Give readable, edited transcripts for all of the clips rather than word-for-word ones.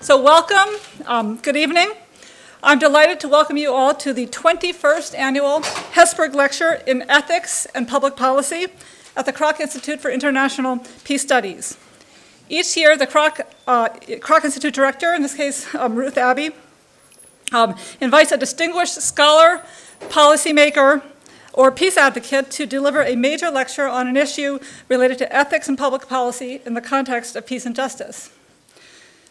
So welcome, good evening. I'm delighted to welcome you all to the 21st Annual Hesburgh Lecture in Ethics and Public Policy at the Kroc Institute for International Peace Studies. Each year, the Kroc Institute Director, in this case Ruth Abbey, invites a distinguished scholar, policymaker, or peace advocate to deliver a major lecture on an issue related to ethics and public policy in the context of peace and justice.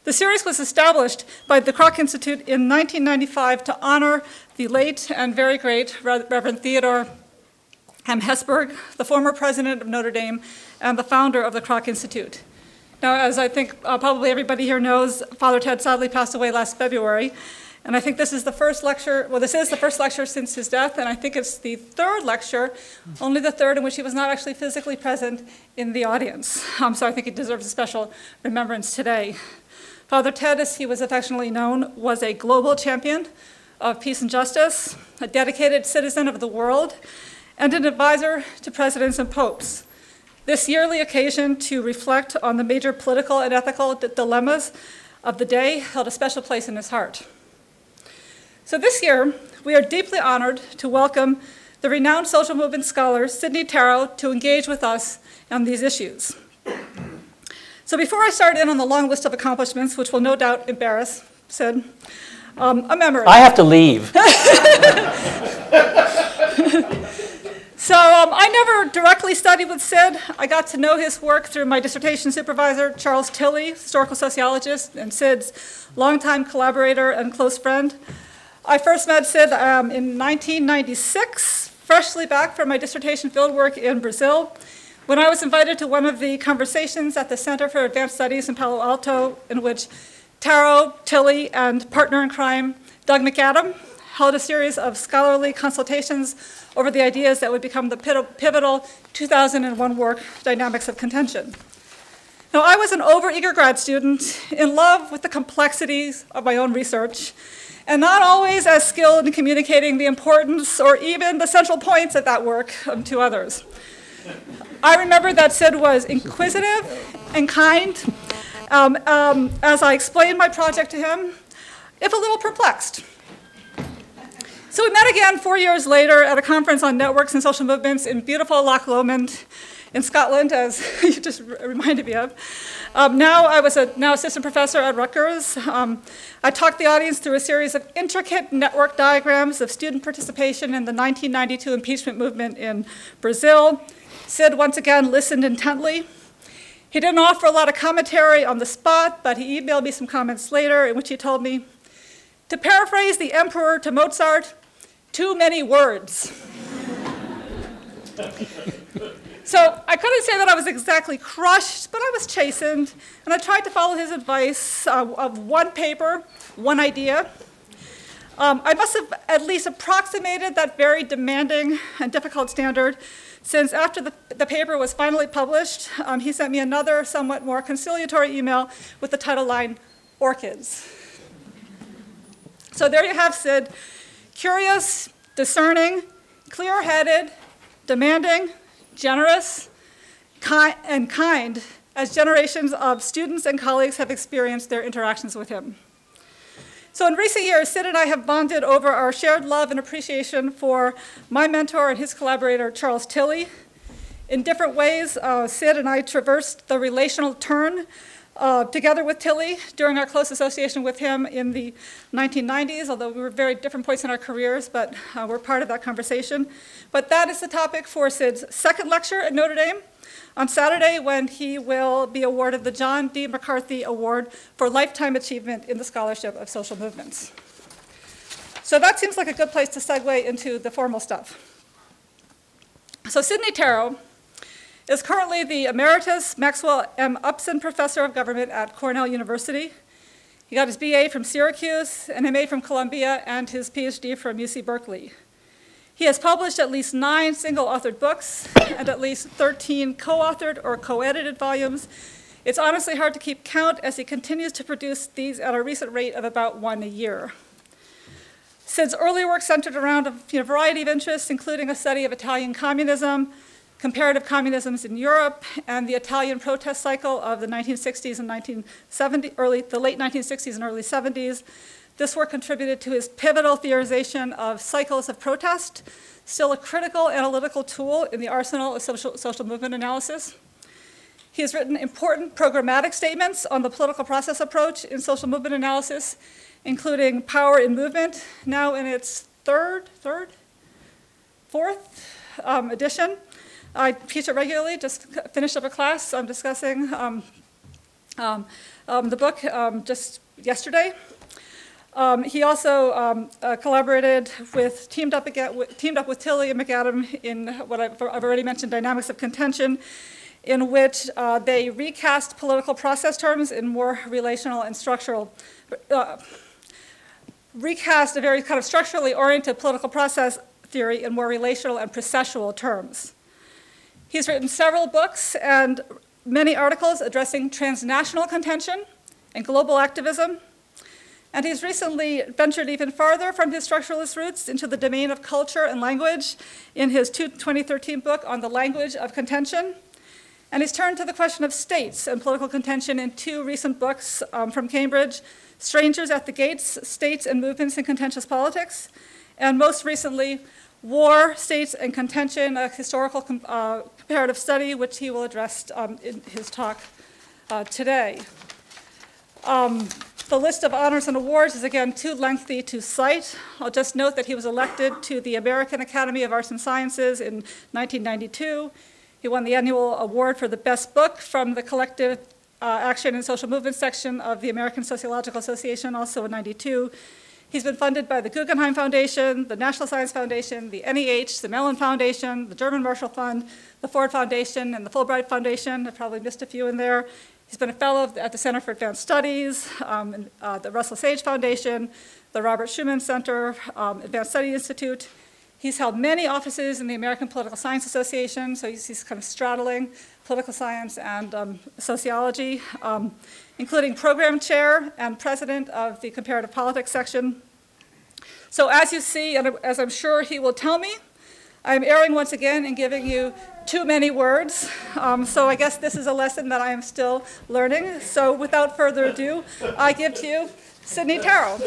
The series was established by the Kroc Institute in 1995 to honor the late and very great Reverend Theodore M. Hesburgh, the former president of Notre Dame and the founder of the Kroc Institute. Now, as I think probably everybody here knows, Father Ted sadly passed away last February, and I think this is the first lecture, well, this is the first lecture since his death, and I think it's the third lecture, only the third in which he was not actually physically present in the audience. So I think he deserves a special remembrance today. Father Ted, as he was affectionately known, was a global champion of peace and justice, a dedicated citizen of the world, and an advisor to presidents and popes. This yearly occasion to reflect on the major political and ethical dilemmas of the day held a special place in his heart. So this year, we are deeply honored to welcome the renowned social movement scholar, Sidney Tarrow, to engage with us on these issues. So before I start in on the long list of accomplishments, which will no doubt embarrass Sid, I'm Emeritus. I have to leave. So I never directly studied with Sid. I got to know his work through my dissertation supervisor, Charles Tilley, historical sociologist, and Sid's longtime collaborator and close friend. I first met Sid in 1996, freshly back from my dissertation fieldwork in Brazil, when I was invited to one of the conversations at the Center for Advanced Studies in Palo Alto, in which Tarrow, Tilley, and partner in crime, Doug McAdam, held a series of scholarly consultations over the ideas that would become the pivotal 2001 work, Dynamics of Contention. Now, I was an overeager grad student in love with the complexities of my own research, and not always as skilled in communicating the importance or even the central points of that work to others. I remember that Sid was inquisitive and kind as I explained my project to him, if a little perplexed. So we met again 4 years later at a conference on networks and social movements in beautiful Loch Lomond in Scotland, as you just reminded me of. Now I was now assistant professor at Rutgers. I talked the audience through a series of intricate network diagrams of student participation in the 1992 impeachment movement in Brazil. Sid once again listened intently. He didn't offer a lot of commentary on the spot, but he emailed me some comments later in which he told me, to paraphrase the emperor to Mozart, too many words. So I couldn't say that I was exactly crushed, but I was chastened, and I tried to follow his advice of one paper, one idea. I must have at least approximated that very demanding and difficult standard, since after the paper was finally published, he sent me another somewhat more conciliatory email with the title line, Orchids. So there you have Sid, curious, discerning, clear-headed, demanding, generous, and kind, as generations of students and colleagues have experienced their interactions with him. So in recent years, Sid and I have bonded over our shared love and appreciation for my mentor and his collaborator, Charles Tilley. In different ways, Sid and I traversed the relational turn together with Tilley during our close association with him in the 1990s, although we were very different points in our careers, but we're part of that conversation. But that is the topic for Sid's second lecture at Notre Dame on Saturday, when he will be awarded the John D. McCarthy Award for Lifetime Achievement in the Scholarship of Social Movements. So that seems like a good place to segue into the formal stuff. So Sidney Tarrow is currently the Emeritus Maxwell M. Upson Professor of Government at Cornell University. He got his BA from Syracuse, an MA from Columbia, and his PhD from UC Berkeley. He has published at least 9 single-authored books and at least 13 co-authored or co-edited volumes. It's honestly hard to keep count, as he continues to produce these at a recent rate of about 1 a year. Sid's early work centered around a variety of interests, including a study of Italian communism, comparative communisms in Europe, and the Italian protest cycle of the 1960s and the late 1960s and early 70s. This work contributed to his pivotal theorization of cycles of protest, still a critical analytical tool in the arsenal of social movement analysis. He has written important programmatic statements on the political process approach in social movement analysis, including Power in Movement, now in its fourth edition. I teach it regularly, just finished up a class. I'm discussing the book just yesterday. He also collaborated with, teamed up with Tilley and McAdam in what I've already mentioned, Dynamics of Contention, in which they recast political process terms in more relational and structural, recast a very kind of structurally oriented political process theory in more relational and processual terms. He's written several books and many articles addressing transnational contention and global activism. And he's recently ventured even farther from his structuralist roots into the domain of culture and language in his 2013 book on the language of contention. And he's turned to the question of states and political contention in two recent books from Cambridge, Strangers at the Gates, States and Movements in Contentious Politics, and most recently, War, States and Contention, a historical comparative study, which he will address in his talk today. The list of honors and awards is, again, too lengthy to cite. I'll just note that he was elected to the American Academy of Arts and Sciences in 1992. He won the annual award for the best book from the Collective Action and Social Movement section of the American Sociological Association, also in '92. He's been funded by the Guggenheim Foundation, the National Science Foundation, the NEH, the Mellon Foundation, the German Marshall Fund, the Ford Foundation, and the Fulbright Foundation. I probably missed a few in there. He's been a fellow at the Center for Advanced Studies, the Russell Sage Foundation, the Robert Schuman Center, Advanced Study Institute. He's held many offices in the American Political Science Association, so he's kind of straddling political science and sociology, including program chair and president of the comparative politics section. So as you see, and as I'm sure he will tell me, I'm erring once again in giving you too many words. So I guess this is a lesson that I am still learning. So without further ado, I give to you Sidney Tarrow.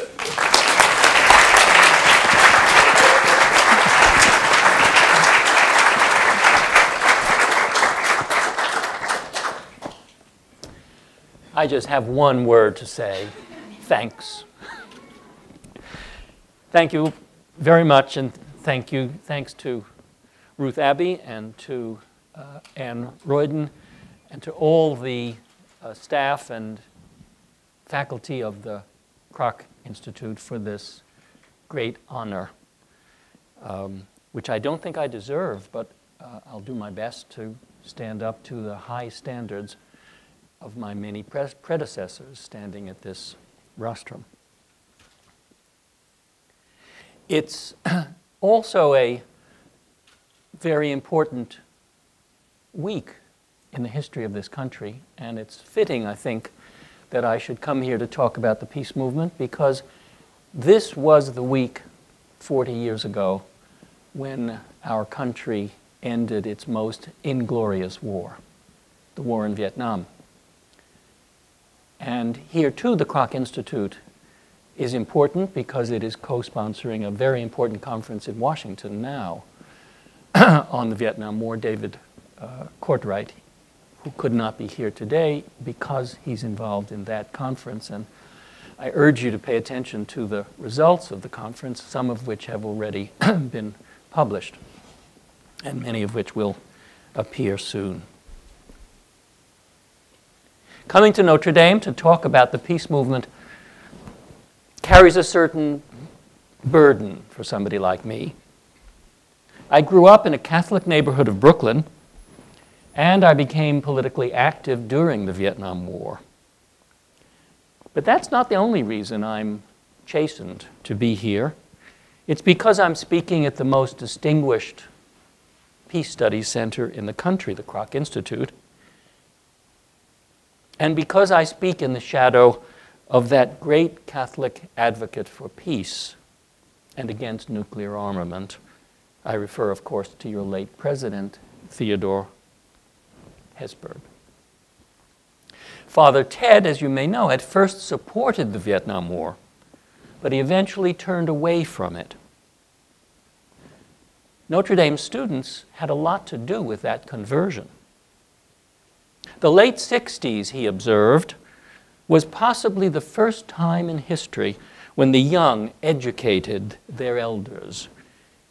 I just have one word to say, thanks. Thank you very much, and thanks to Ruth Abbey and to Anne Royden and to all the staff and faculty of the Kroc Institute for this great honor, which I don't think I deserve, but I'll do my best to stand up to the high standards of my many predecessors standing at this rostrum. It's also a very important week in the history of this country, and it's fitting, I think, that I should come here to talk about the peace movement, because this was the week 40 years ago when our country ended its most inglorious war, the war in Vietnam. And here, too, the Kroc Institute is important because it is co-sponsoring a very important conference in Washington now on the Vietnam War. David Courtwright, who could not be here today because he's involved in that conference. And I urge you to pay attention to the results of the conference, some of which have already been published, and many of which will appear soon. Coming to Notre Dame to talk about the peace movement carries a certain burden for somebody like me. I grew up in a Catholic neighborhood of Brooklyn, and I became politically active during the Vietnam War. But that's not the only reason I'm chastened to be here. It's because I'm speaking at the most distinguished peace studies center in the country, the Kroc Institute, and because I speak in the shadow of that great Catholic advocate for peace and against nuclear armament. I refer, of course, to your late president, Theodore Hesburgh. Father Ted, as you may know, at first supported the Vietnam War, but he eventually turned away from it. Notre Dame students had a lot to do with that conversion. The late 60s, he observed, was possibly the first time in history when the young educated their elders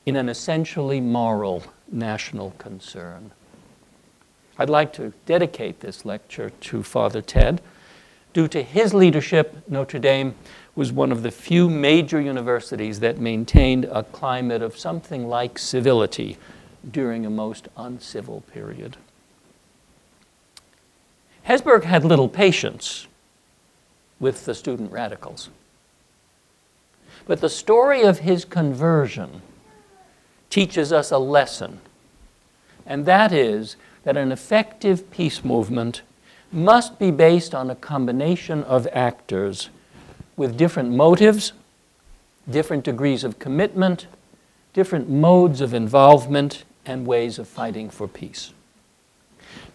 in an essentially moral national concern. I'd like to dedicate this lecture to Father Ted. Due to his leadership, Notre Dame was one of the few major universities that maintained a climate of something like civility during a most uncivil period. Hesburgh had little patience with the student radicals. But the story of his conversion teaches us a lesson, and that is that an effective peace movement must be based on a combination of actors with different motives, different degrees of commitment, different modes of involvement, and ways of fighting for peace.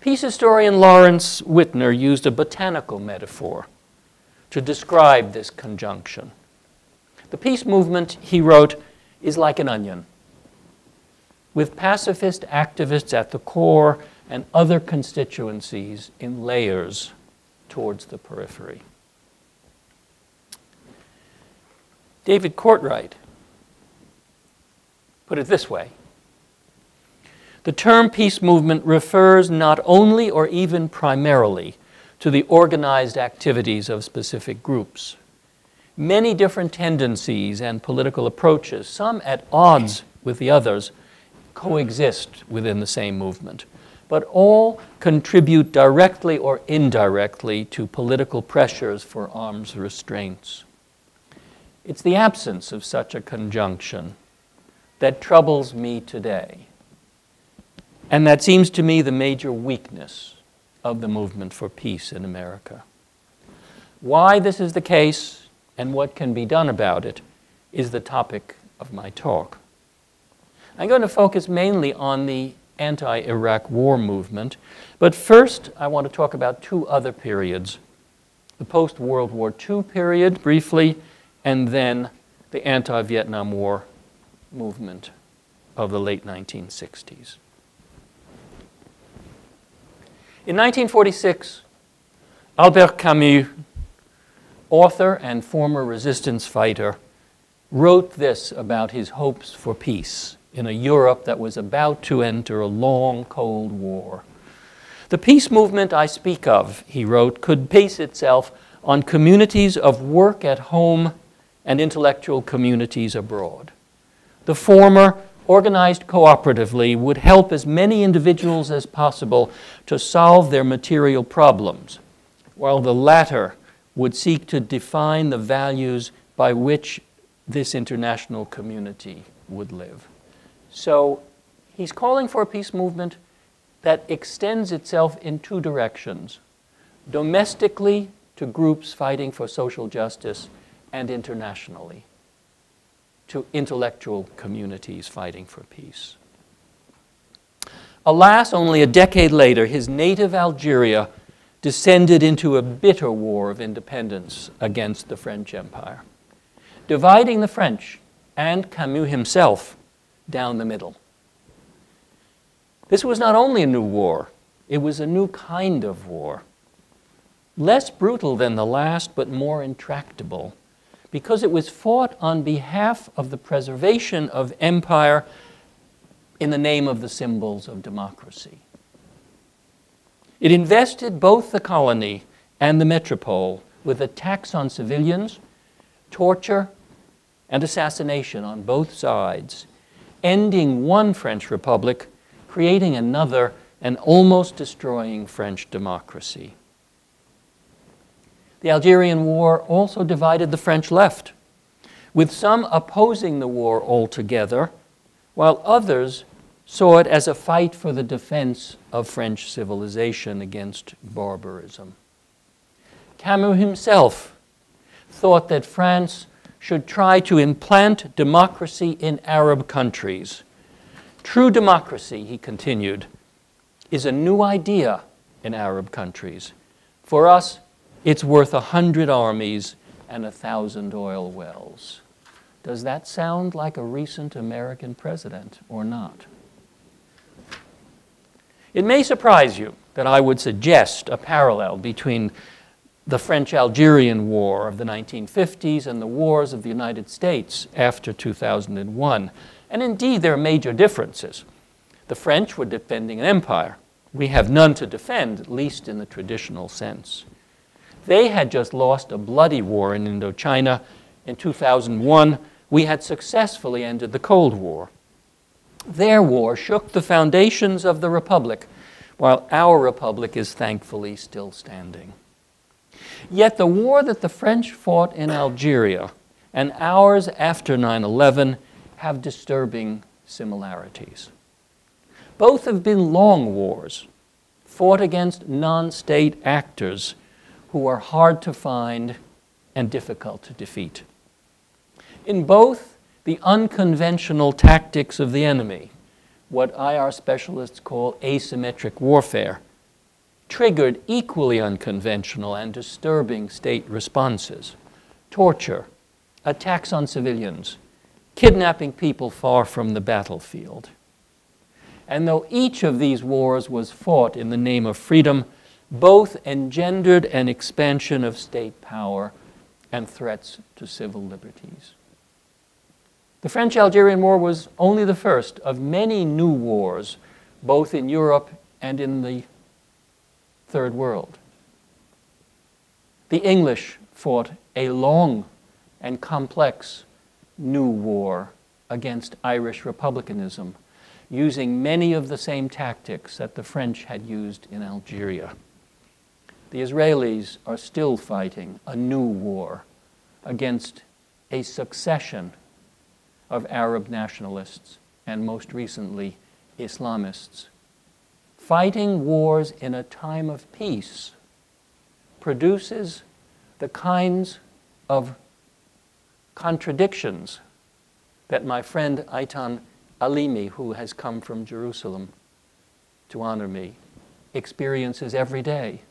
Peace historian Lawrence Whitner used a botanical metaphor to describe this conjunction. The peace movement, he wrote, is like an onion, with pacifist activists at the core and other constituencies in layers towards the periphery. David Courtwright put it this way: the term peace movement refers not only or even primarily to the organized activities of specific groups. Many different tendencies and political approaches, some at odds with the others, coexist within the same movement, but all contribute directly or indirectly to political pressures for arms restraints. It's the absence of such a conjunction that troubles me today, and that seems to me the major weakness of the movement for peace in America. Why this is the case and what can be done about it is the topic of my talk. I'm going to focus mainly on the anti-Iraq war movement, but first I want to talk about two other periods: the post-World War II period, briefly, and then the anti-Vietnam War movement of the late 1960s. In 1946, Albert Camus, author and former resistance fighter, wrote this about his hopes for peace in a Europe that was about to enter a long Cold War. The peace movement I speak of, he wrote, could base itself on communities of work at home and intellectual communities abroad. The former, organized cooperatively, would help as many individuals as possible to solve their material problems, while the latter would seek to define the values by which this international community would live. So he's calling for a peace movement that extends itself in two directions: domestically to groups fighting for social justice, and internationally to intellectual communities fighting for peace. Alas, only a decade later, his native Algeria descended into a bitter war of independence against the French Empire, dividing the French and Camus himself down the middle. This was not only a new war, it was a new kind of war, less brutal than the last, but more intractable, because it was fought on behalf of the preservation of empire in the name of the symbols of democracy. It invested both the colony and the metropole with attacks on civilians, torture, and assassination on both sides, ending one French republic, creating another, and almost destroying French democracy. The Algerian War also divided the French left, with some opposing the war altogether, while others saw it as a fight for the defense of French civilization against barbarism. Camus himself thought that France should try to implant democracy in Arab countries. True democracy, he continued, is a new idea in Arab countries. For us, it's worth 100 armies and 1,000 oil wells. Does that sound like a recent American president or not? It may surprise you that I would suggest a parallel between the French-Algerian War of the 1950s and the wars of the United States after 2001. And indeed, there are major differences. The French were defending an empire. We have none to defend, at least in the traditional sense. They had just lost a bloody war in Indochina. In 2001, we had successfully ended the Cold War. Their war shook the foundations of the Republic, while our Republic is thankfully still standing. Yet the war that the French fought in Algeria and ours after 9/11 have disturbing similarities. Both have been long wars, fought against non-state actors who are hard to find and difficult to defeat. In both, the unconventional tactics of the enemy, what IR specialists call asymmetric warfare, triggered equally unconventional and disturbing state responses: torture, attacks on civilians, kidnapping people far from the battlefield. And though each of these wars was fought in the name of freedom, both engendered an expansion of state power and threats to civil liberties. The French-Algerian War was only the first of many new wars, both in Europe and in the Third World. The English fought a long and complex new war against Irish republicanism, using many of the same tactics that the French had used in Algeria. The Israelis are still fighting a new war against a succession of Arab nationalists and, most recently, Islamists. Fighting wars in a time of peace produces the kinds of contradictions that my friend Aytan Alimi, who has come from Jerusalem to honor me, experiences every day,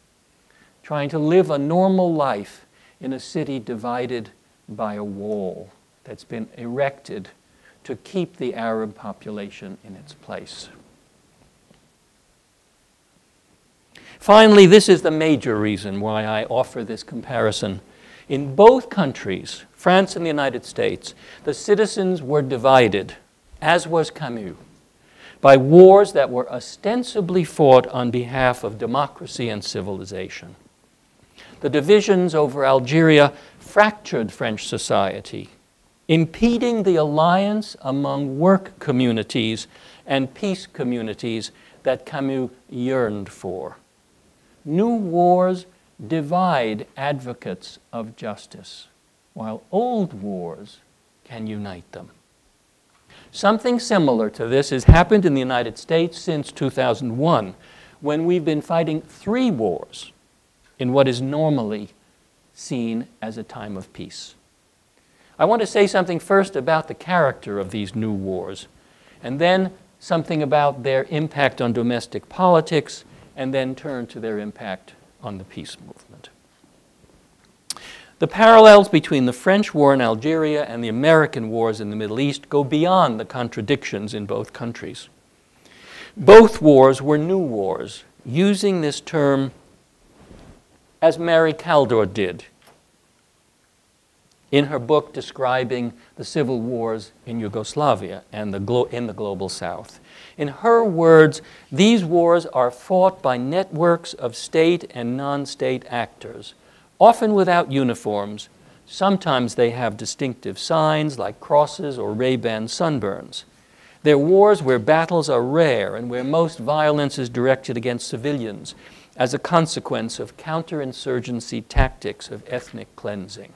trying to live a normal life in a city divided by a wall that's been erected to keep the Arab population in its place. Finally, this is the major reason why I offer this comparison. In both countries, France and the United States, the citizens were divided, as was Camus, by wars that were ostensibly fought on behalf of democracy and civilization. The divisions over Algeria fractured French society, impeding the alliance among work communities and peace communities that Camus yearned for. New wars divide advocates of justice, while old wars can unite them. Something similar to this has happened in the United States since 2001, when we've been fighting 3 wars in what is normally seen as a time of peace. I want to say something first about the character of these new wars, and then something about their impact on domestic politics, and then turn to their impact on the peace movement. The parallels between the French war in Algeria and the American wars in the Middle East go beyond the contradictions in both countries. Both wars were new wars, using this term as Mary Kaldor did in her book describing the civil wars in Yugoslavia and in the global South. In her words, these wars are fought by networks of state and non-state actors, often without uniforms. Sometimes they have distinctive signs like crosses or Ray-Ban sunburns. They're wars where battles are rare and where most violence is directed against civilians as a consequence of counterinsurgency tactics of ethnic cleansing.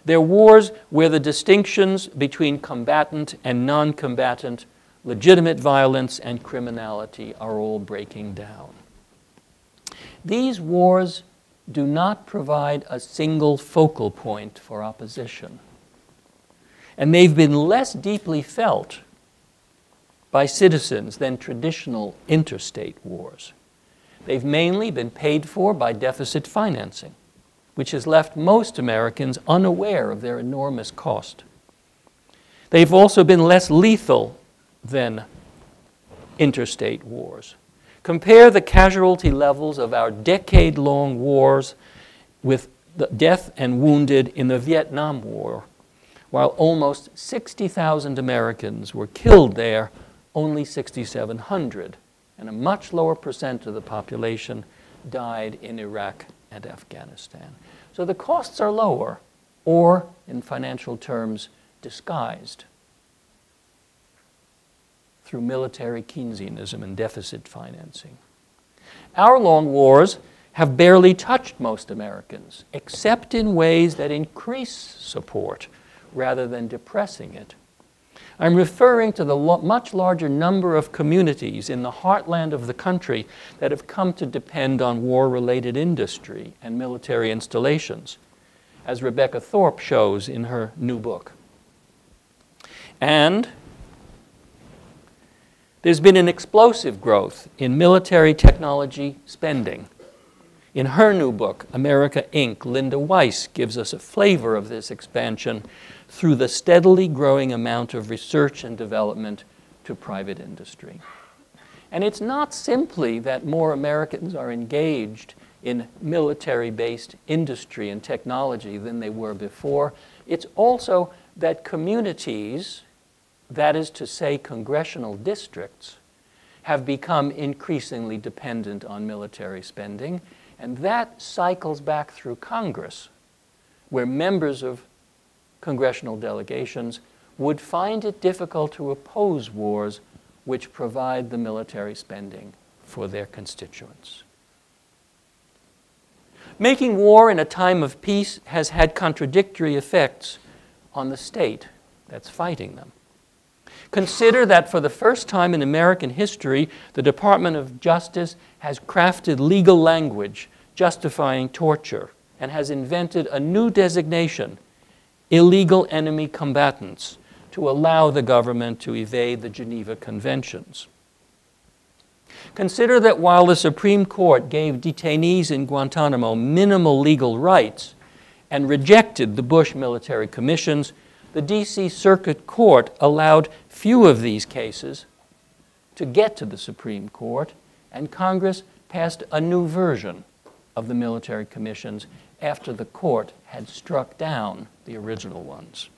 They're wars where the distinctions between combatant and non-combatant, legitimate violence and criminality are all breaking down. These wars do not provide a single focal point for opposition. And they've been less deeply felt by citizens than traditional interstate wars. They've mainly been paid for by deficit financing, which has left most Americans unaware of their enormous cost. They've also been less lethal than interstate wars. Compare the casualty levels of our decade-long wars with the death and wounded in the Vietnam War. While almost 60,000 Americans were killed there, only 6,700, and a much lower percent of the population died in Iraq and Afghanistan. So the costs are lower, or in financial terms, disguised through military Keynesianism and deficit financing. Our long wars have barely touched most Americans, except in ways that increase support rather than depressing it. I'm referring to the much larger number of communities in the heartland of the country that have come to depend on war-related industry and military installations, as Rebecca Thorpe shows in her new book. And there's been an explosive growth in military technology spending. In her new book, America, Inc., Linda Weiss gives us a flavor of this expansion through the steadily growing amount of research and development to private industry. And it's not simply that more Americans are engaged in military-based industry and technology than they were before. It's also that communities, that is to say congressional districts, have become increasingly dependent on military spending, and that cycles back through Congress, where members of congressional delegations would find it difficult to oppose wars which provide the military spending for their constituents. Making war in a time of peace has had contradictory effects on the state that's fighting them. Consider that for the first time in American history, the Department of Justice has crafted legal language justifying torture and has invented a new designation, illegal enemy combatants, to allow the government to evade the Geneva Conventions. Consider that while the Supreme Court gave detainees in Guantanamo minimal legal rights and rejected the Bush military commissions, the D.C. Circuit Court allowed few of these cases to get to the Supreme Court, and Congress passed a new version of the military commissions after the court had struck down the original ones.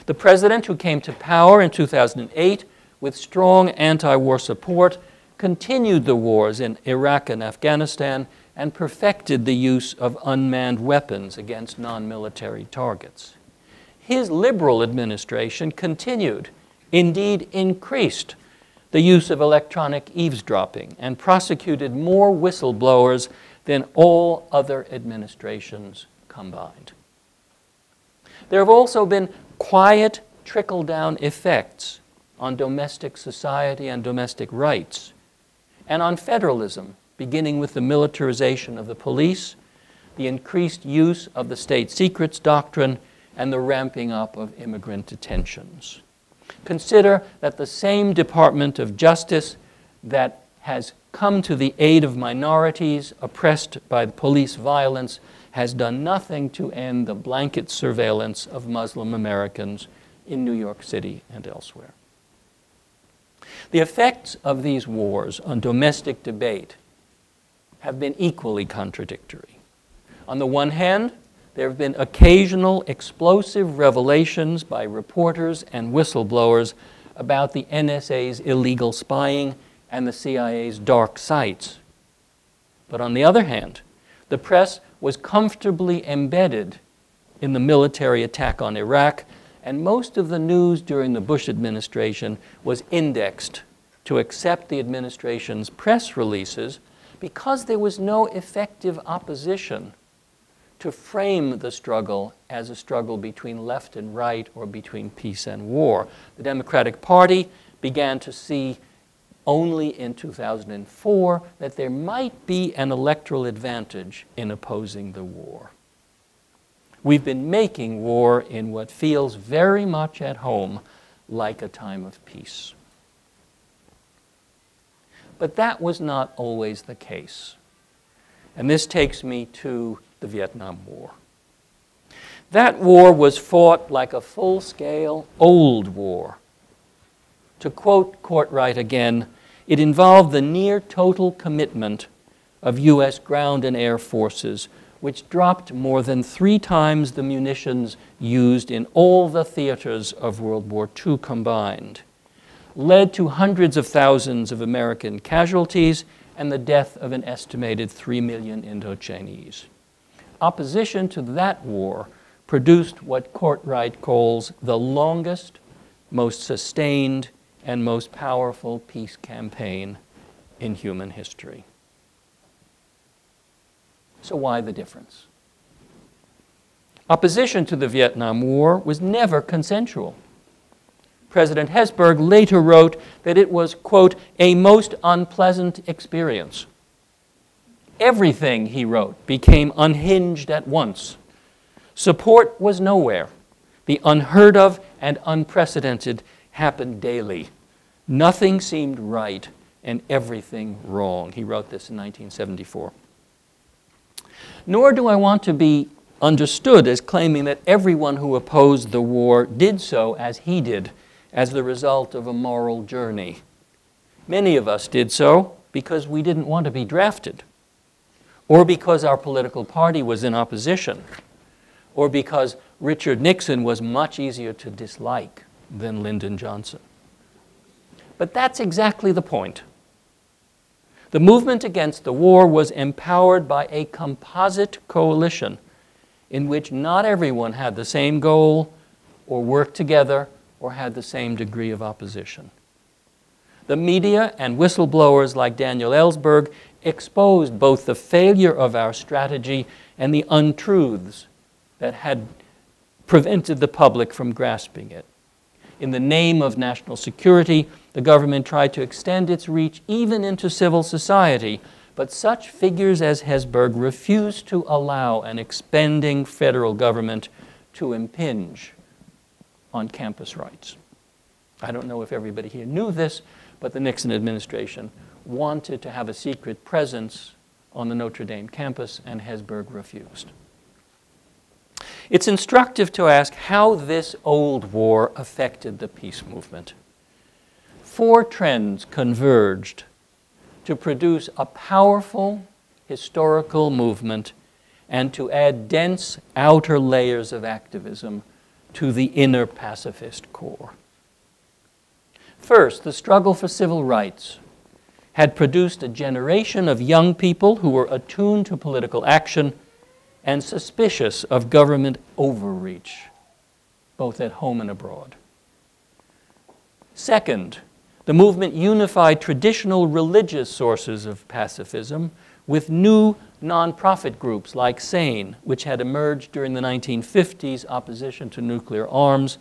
The president who came to power in 2008 with strong anti-war support continued the wars in Iraq and Afghanistan and perfected the use of unmanned weapons against non-military targets. His liberal administration continued, indeed increased, the use of electronic eavesdropping and prosecuted more whistleblowers than all other administrations combined. There have also been quiet trickle-down effects on domestic society and domestic rights, and on federalism, beginning with the militarization of the police, the increased use of the state secrets doctrine, and the ramping up of immigrant detentions. Consider that the same Department of Justice that has come to the aid of minorities oppressed by police violence has done nothing to end the blanket surveillance of Muslim Americans in New York City and elsewhere. The effects of these wars on domestic debate have been equally contradictory. On the one hand, there have been occasional explosive revelations by reporters and whistleblowers about the NSA's illegal spying and the CIA's dark sites. But on the other hand, the press was comfortably embedded in the military attack on Iraq, and most of the news during the Bush administration was indexed to accept the administration's press releases because there was no effective opposition to frame the struggle as a struggle between left and right or between peace and war. The Democratic Party began to see only in 2004 that there might be an electoral advantage in opposing the war. We've been making war in what feels very much at home like a time of peace. But that was not always the case. And this takes me to the Vietnam War. That war was fought like a full-scale old war. To quote Courtwright again, it involved the near total commitment of U.S. ground and air forces, which dropped more than 3 times the munitions used in all the theaters of World War II combined, led to hundreds of thousands of American casualties and the death of an estimated 3 million Indo-Chinese. Opposition to that war produced what Courtwright calls the longest, most sustained, and most powerful peace campaign in human history. So why the difference? Opposition to the Vietnam War was never consensual. President Hesburgh later wrote that it was, quote, a most unpleasant experience. Everything, he wrote, became unhinged at once. Support was nowhere. The unheard of and unprecedented happened daily. Nothing seemed right and everything wrong. He wrote this in 1974. Nor do I want to be understood as claiming that everyone who opposed the war did so as he did, as the result of a moral journey. Many of us did so because we didn't want to be drafted, or because our political party was in opposition, or because Richard Nixon was much easier to dislike than Lyndon Johnson. But that's exactly the point. The movement against the war was empowered by a composite coalition in which not everyone had the same goal or worked together or had the same degree of opposition. The media and whistleblowers like Daniel Ellsberg exposed both the failure of our strategy and the untruths that had prevented the public from grasping it. In the name of national security, the government tried to extend its reach even into civil society, but such figures as Hesburgh refused to allow an expanding federal government to impinge on campus rights. I don't know if everybody here knew this, but the Nixon administration wanted to have a secret presence on the Notre Dame campus, and Hesburgh refused. It's instructive to ask how this old war affected the peace movement. 4 trends converged to produce a powerful historical movement and to add dense outer layers of activism to the inner pacifist core. First, the struggle for civil rights had produced a generation of young people who were attuned to political action and suspicious of government overreach, both at home and abroad. Second, the movement unified traditional religious sources of pacifism with new nonprofit groups like SANE, which had emerged during the 1950s opposition to nuclear arms,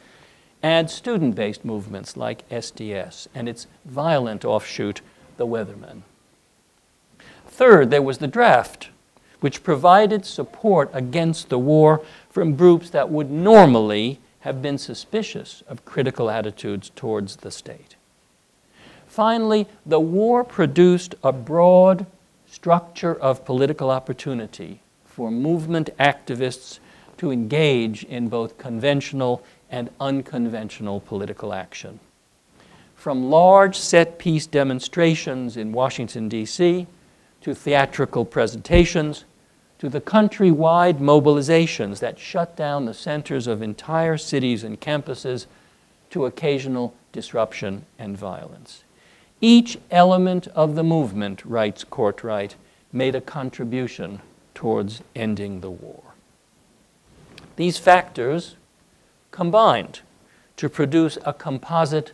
and student-based movements like SDS and its violent offshoot, the Weathermen. Third, there was the draft, which provided support against the war from groups that would normally have been suspicious of critical attitudes towards the state. Finally, the war produced a broad structure of political opportunity for movement activists to engage in both conventional and unconventional political action. From large set-piece demonstrations in Washington, D.C., to theatrical presentations, to the countrywide mobilizations that shut down the centers of entire cities and campuses, to occasional disruption and violence. Each element of the movement, writes Courtwright, made a contribution towards ending the war. These factors combined to produce a composite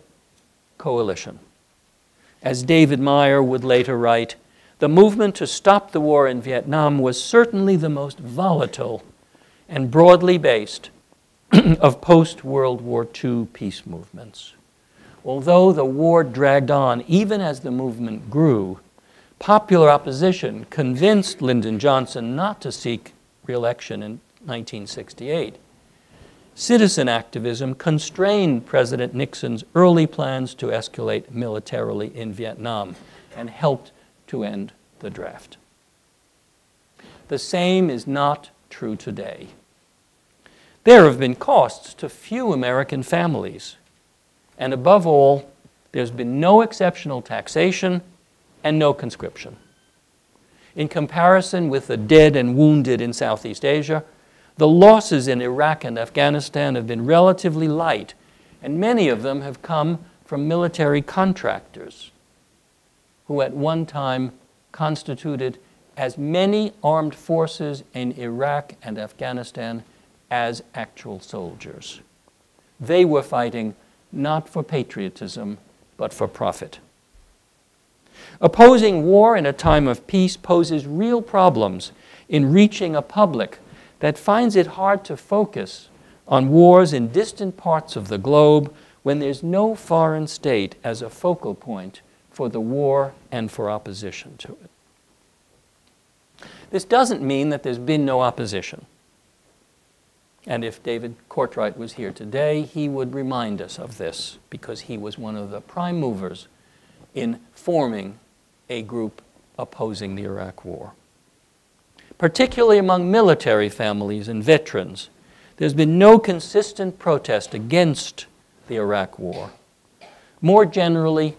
coalition. As David Meyer would later write, the movement to stop the war in Vietnam was certainly the most volatile and broadly based of post-World War II peace movements. Although the war dragged on even as the movement grew, popular opposition convinced Lyndon Johnson not to seek re-election in 1968. citizen activism constrained President Nixon's early plans to escalate militarily in Vietnam and helped to end the draft. The same is not true today. There have been costs to few American families, and above all, there's been no exceptional taxation and no conscription. In comparison with the dead and wounded in Southeast Asia, the losses in Iraq and Afghanistan have been relatively light, and many of them have come from military contractors who at one time constituted as many armed forces in Iraq and Afghanistan as actual soldiers. They were fighting not for patriotism, but for profit. Opposing war in a time of peace poses real problems in reaching a public that finds it hard to focus on wars in distant parts of the globe when there's no foreign state as a focal point for the war and for opposition to it. This doesn't mean that there's been no opposition. And if David Courtwright was here today, he would remind us of this because he was one of the prime movers in forming a group opposing the Iraq War. Particularly among military families and veterans, there's been no consistent protest against the Iraq War. More generally,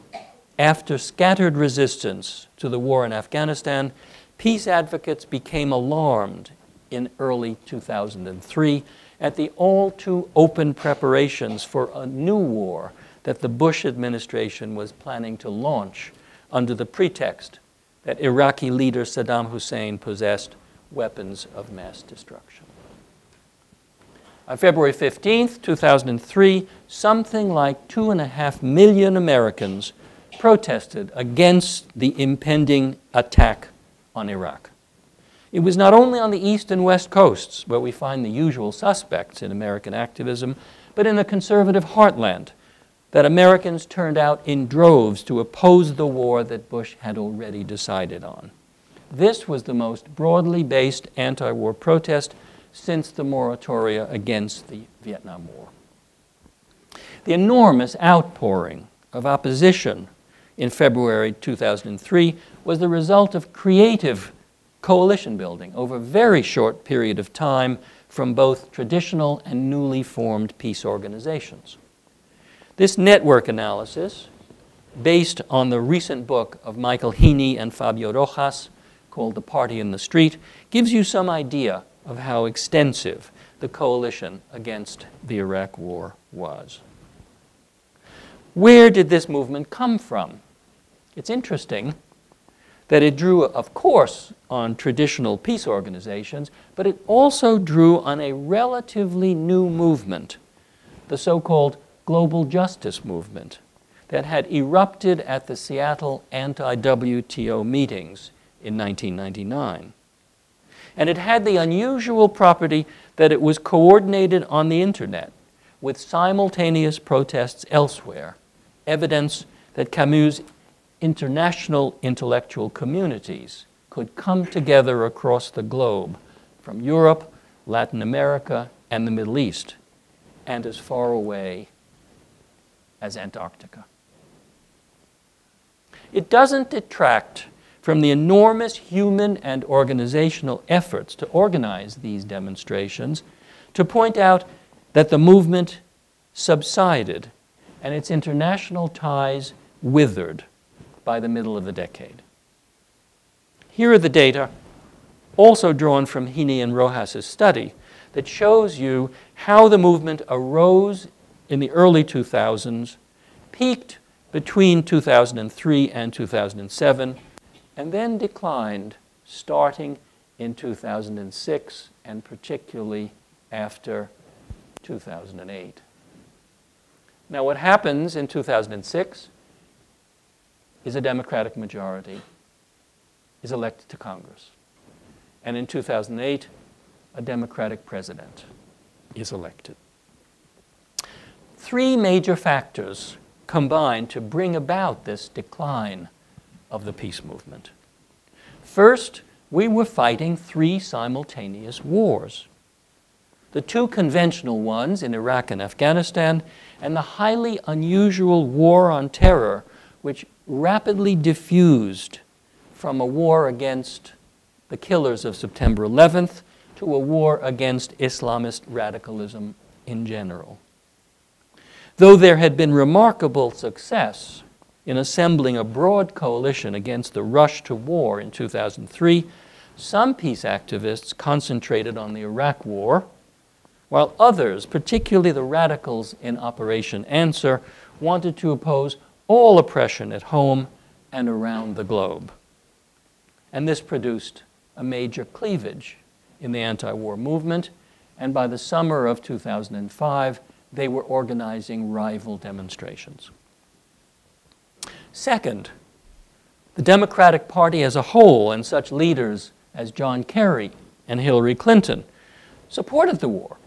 after scattered resistance to the war in Afghanistan, peace advocates became alarmed in early 2003 at the all-too-open preparations for a new war that the Bush administration was planning to launch under the pretext that Iraqi leader Saddam Hussein possessed weapons of mass destruction. On February 15th, 2003, something like 2.5 million Americans protested against the impending attack on Iraq. It was not only on the east and west coasts, where we find the usual suspects in American activism, but in the conservative heartland, that Americans turned out in droves to oppose the war that Bush had already decided on. This was the most broadly based anti-war protest since the moratoria against the Vietnam War. The enormous outpouring of opposition in February 2003 was the result of creative coalition building over a very short period of time from both traditional and newly formed peace organizations. This network analysis, based on the recent book of Michael Heaney and Fabio Rojas called The Party in the Street, gives you some idea of how extensive the coalition against the Iraq War was. Where did this movement come from? It's interesting that it drew, of course, on traditional peace organizations, but it also drew on a relatively new movement, the so-called global justice movement, that had erupted at the Seattle anti-WTO meetings in 1999. And it had the unusual property that it was coordinated on the internet with simultaneous protests elsewhere, evidence that Camus' international intellectual communities could come together across the globe from Europe, Latin America, and the Middle East, and as far away as Antarctica. It doesn't detract from the enormous human and organizational efforts to organize these demonstrations to point out that the movement subsided and its international ties withered by the middle of the decade. Here are the data, also drawn from Heaney and Rojas' study, that shows you how the movement arose in the early 2000s, peaked between 2003 and 2007, and then declined starting in 2006 and particularly after 2008. Now, what happens in 2006 is a Democratic majority is elected to Congress. And in 2008, a Democratic president is elected. Three major factors combined to bring about this decline of the peace movement. First, we were fighting three simultaneous wars. the two conventional ones in Iraq and Afghanistan, and the highly unusual war on terror, which rapidly diffused from a war against the killers of September 11th to a war against Islamist radicalism in general. Though there had been remarkable success in assembling a broad coalition against the rush to war in 2003, some peace activists concentrated on the Iraq War, while others, particularly the radicals in Operation Answer, wanted to oppose all oppression at home and around the globe. And this produced a major cleavage in the anti-war movement, and by the summer of 2005, they were organizing rival demonstrations. Second, the Democratic Party as a whole and such leaders as John Kerry and Hillary Clinton supported the war.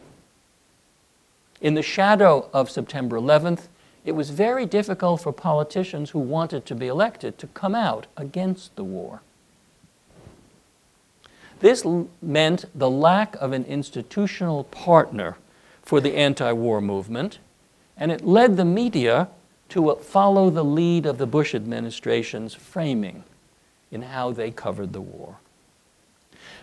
In the shadow of September 11th, it was very difficult for politicians who wanted to be elected to come out against the war. This meant the lack of an institutional partner for the anti-war movement, and it led the media to follow the lead of the Bush administration's framing in how they covered the war.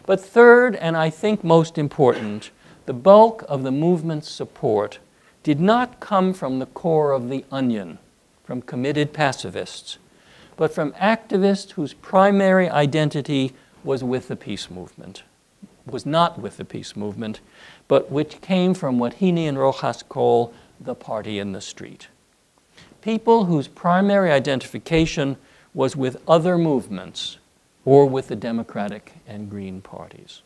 But third, and I think most important, the bulk of the movement's support did not come from the core of the onion, from committed pacifists, but from activists whose primary identity was with the peace movement, was not with the peace movement, but which came from what Heaney and Rojas call the party in the street. People whose primary identification was with other movements or with the Democratic and Green parties.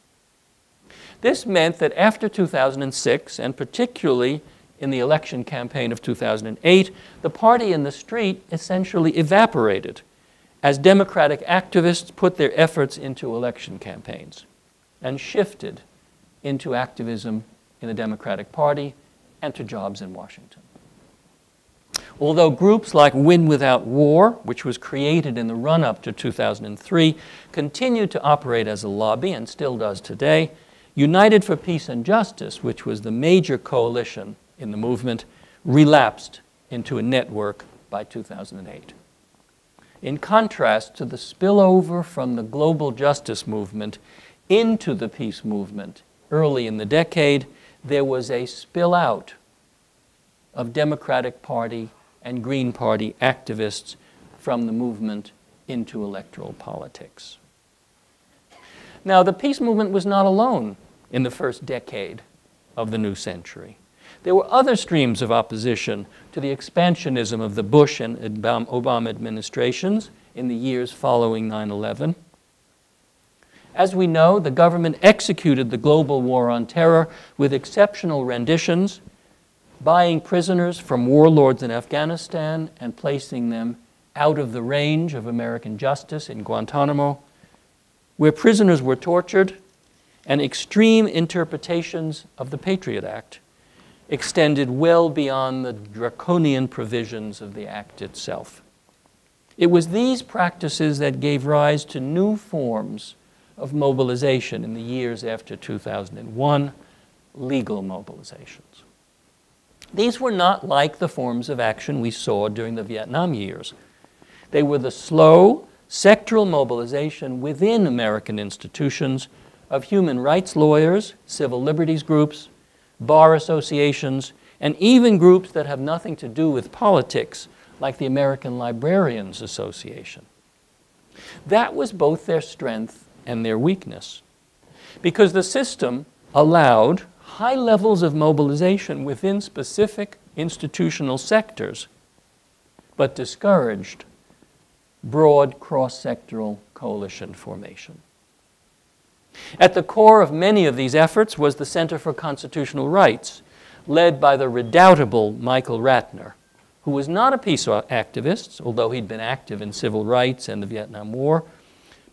This meant that after 2006, and particularly in the election campaign of 2008, the party in the street essentially evaporated as Democratic activists put their efforts into election campaigns and shifted into activism in the Democratic Party and to jobs in Washington. Although groups like Win Without War, which was created in the run-up to 2003, continued to operate as a lobby and still does today, United for Peace and Justice, which was the major coalition in the movement, relapsed into a network by 2008. In contrast to the spillover from the global justice movement into the peace movement early in the decade, there was a spill-out of Democratic Party and Green Party activists from the movement into electoral politics. Now, the peace movement was not alone in the first decade of the new century. There were other streams of opposition to the expansionism of the Bush and Obama administrations in the years following 9/11. As we know, the government executed the global war on terror with exceptional renditions, buying prisoners from warlords in Afghanistan and placing them out of the range of American justice in Guantanamo, where prisoners were tortured, and extreme interpretations of the Patriot Act extended well beyond the draconian provisions of the act itself. It was these practices that gave rise to new forms of mobilization in the years after 2001, legal mobilizations. These were not like the forms of action we saw during the Vietnam years. They were the slow, sectoral mobilization within American institutions of human rights lawyers, civil liberties groups, bar associations, and even groups that have nothing to do with politics, like the American Librarians Association. That was both their strength and their weakness, because the system allowed high levels of mobilization within specific institutional sectors, but discouraged broad cross-sectoral coalition formation. At the core of many of these efforts was the Center for Constitutional Rights, led by the redoubtable Michael Ratner, who was not a peace activist, although he'd been active in civil rights and the Vietnam War.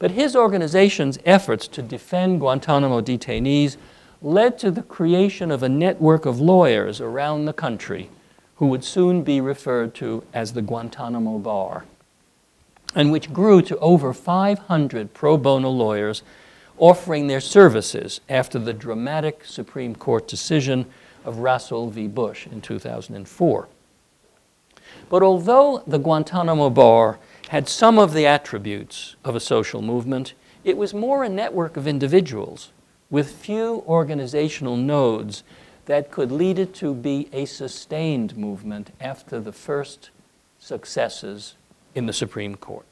But his organization's efforts to defend Guantanamo detainees led to the creation of a network of lawyers around the country who would soon be referred to as the Guantanamo Bar, and which grew to over 500 pro bono lawyers offering their services after the dramatic Supreme Court decision of Russell v. Bush in 2004. But although the Guantanamo Bar had some of the attributes of a social movement, it was more a network of individuals with few organizational nodes that could lead it to be a sustained movement after the first successes in the Supreme Court.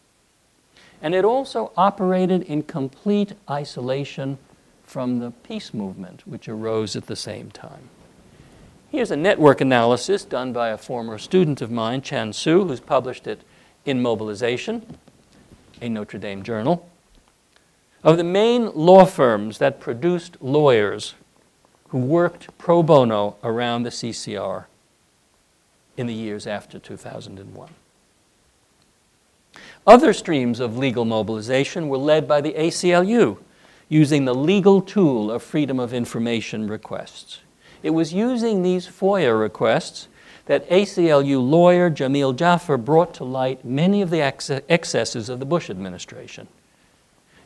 And it also operated in complete isolation from the peace movement, which arose at the same time. Here's a network analysis done by a former student of mine, Chan Su, who's published it in Mobilization, a Notre Dame journal, of the main law firms that produced lawyers who worked pro bono around the CCR in the years after 2001. Other streams of legal mobilization were led by the ACLU, using the legal tool of Freedom of Information requests. It was using these FOIA requests that ACLU lawyer Jamil Jaffer brought to light many of the excesses of the Bush administration.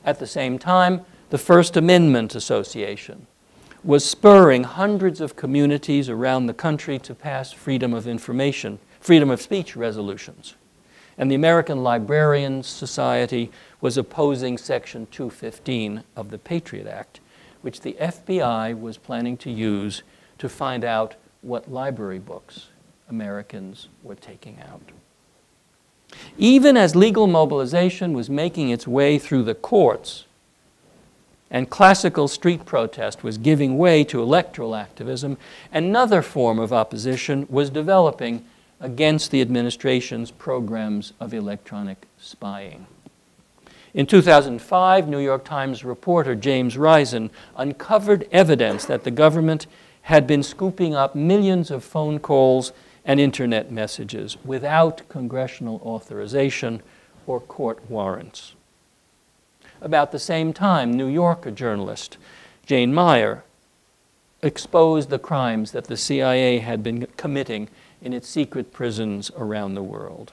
At the same time, the First Amendment Association was spurring hundreds of communities around the country to pass freedom of information, freedom of speech resolutions. And the American Librarians Society was opposing Section 215 of the Patriot Act, which the FBI was planning to use to find out what library books Americans were taking out. Even as legal mobilization was making its way through the courts and classical street protest was giving way to electoral activism, another form of opposition was developing against the administration's programs of electronic spying. In 2005, New York Times reporter James Risen uncovered evidence that the government had been scooping up millions of phone calls and internet messages without congressional authorization or court warrants. About the same time, New Yorker journalist Jane Meyer exposed the crimes that the CIA had been committing in its secret prisons around the world.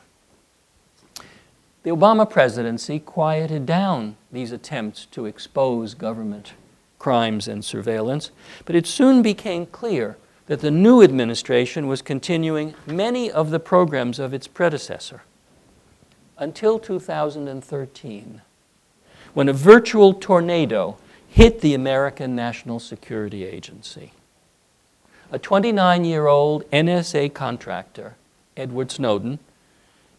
The Obama presidency quieted down these attempts to expose government crimes and surveillance, but it soon became clear that the new administration was continuing many of the programs of its predecessor until 2013, when a virtual tornado hit the American National Security Agency. A 29-year-old NSA contractor, Edward Snowden,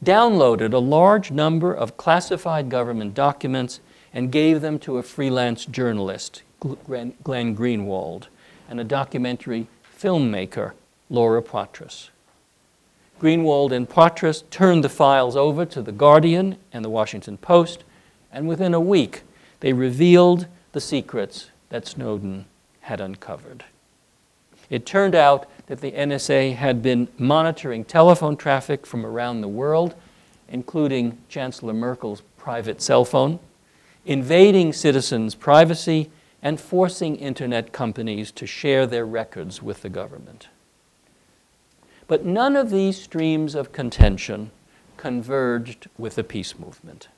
downloaded a large number of classified government documents and gave them to a freelance journalist, Glenn Greenwald, and a documentary filmmaker, Laura Poitras. Greenwald and Poitras turned the files over to The Guardian and The Washington Post, and within a week, they revealed the secrets that Snowden had uncovered. It turned out that the NSA had been monitoring telephone traffic from around the world, including Chancellor Merkel's private cell phone, invading citizens' privacy, and forcing internet companies to share their records with the government. But none of these streams of contention converged with the peace movement.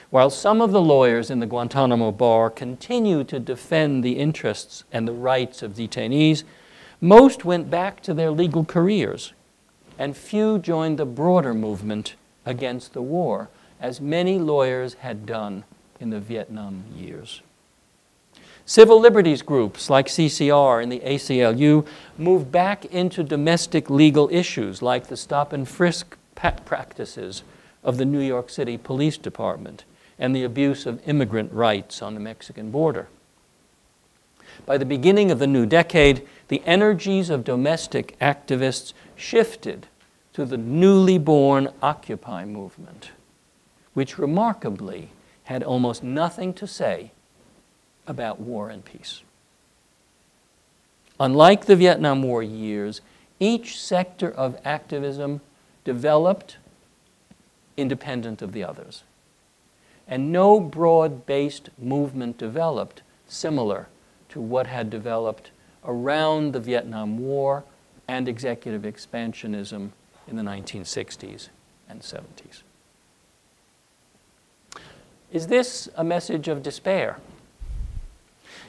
While some of the lawyers in the Guantanamo Bar continued to defend the interests and the rights of detainees, most went back to their legal careers, and few joined the broader movement against the war, as many lawyers had done in the Vietnam years. Civil liberties groups like CCR and the ACLU moved back into domestic legal issues like the stop and frisk practices of the New York City Police Department and the abuse of immigrant rights on the Mexican border. By the beginning of the new decade, the energies of domestic activists shifted to the newly born Occupy movement, which remarkably had almost nothing to say about war and peace. Unlike the Vietnam War years, each sector of activism developed independent of the others, and no broad-based movement developed similar to what had developed around the Vietnam War and executive expansionism in the 1960s and 70s. Is this a message of despair?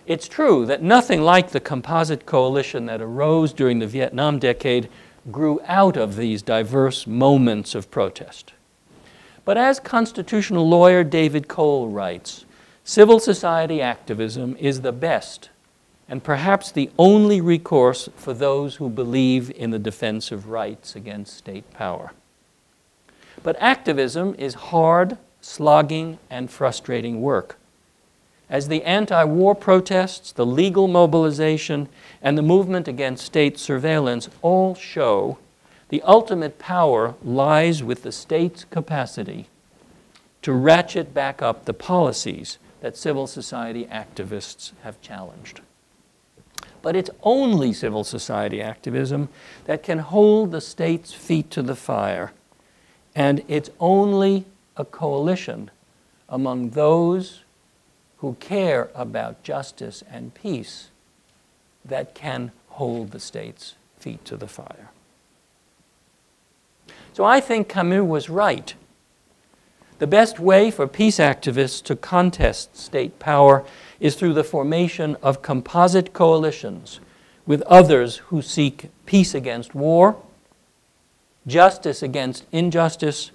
It's true that nothing like the composite coalition that arose during the Vietnam decade grew out of these diverse moments of protest. But as constitutional lawyer David Cole writes, civil society activism is the best and perhaps the only recourse for those who believe in the defense of rights against state power. But activism is hard, slogging, and frustrating work. As the anti-war protests, the legal mobilization, and the movement against state surveillance all show, the ultimate power lies with the state's capacity to ratchet back up the policies that civil society activists have challenged. But it's only civil society activism that can hold the state's feet to the fire, and it's only a coalition among those who care about justice and peace that can hold the state's feet to the fire. So I think Camus was right. The best way for peace activists to contest state power is through the formation of composite coalitions with others who seek peace against war, justice against injustice,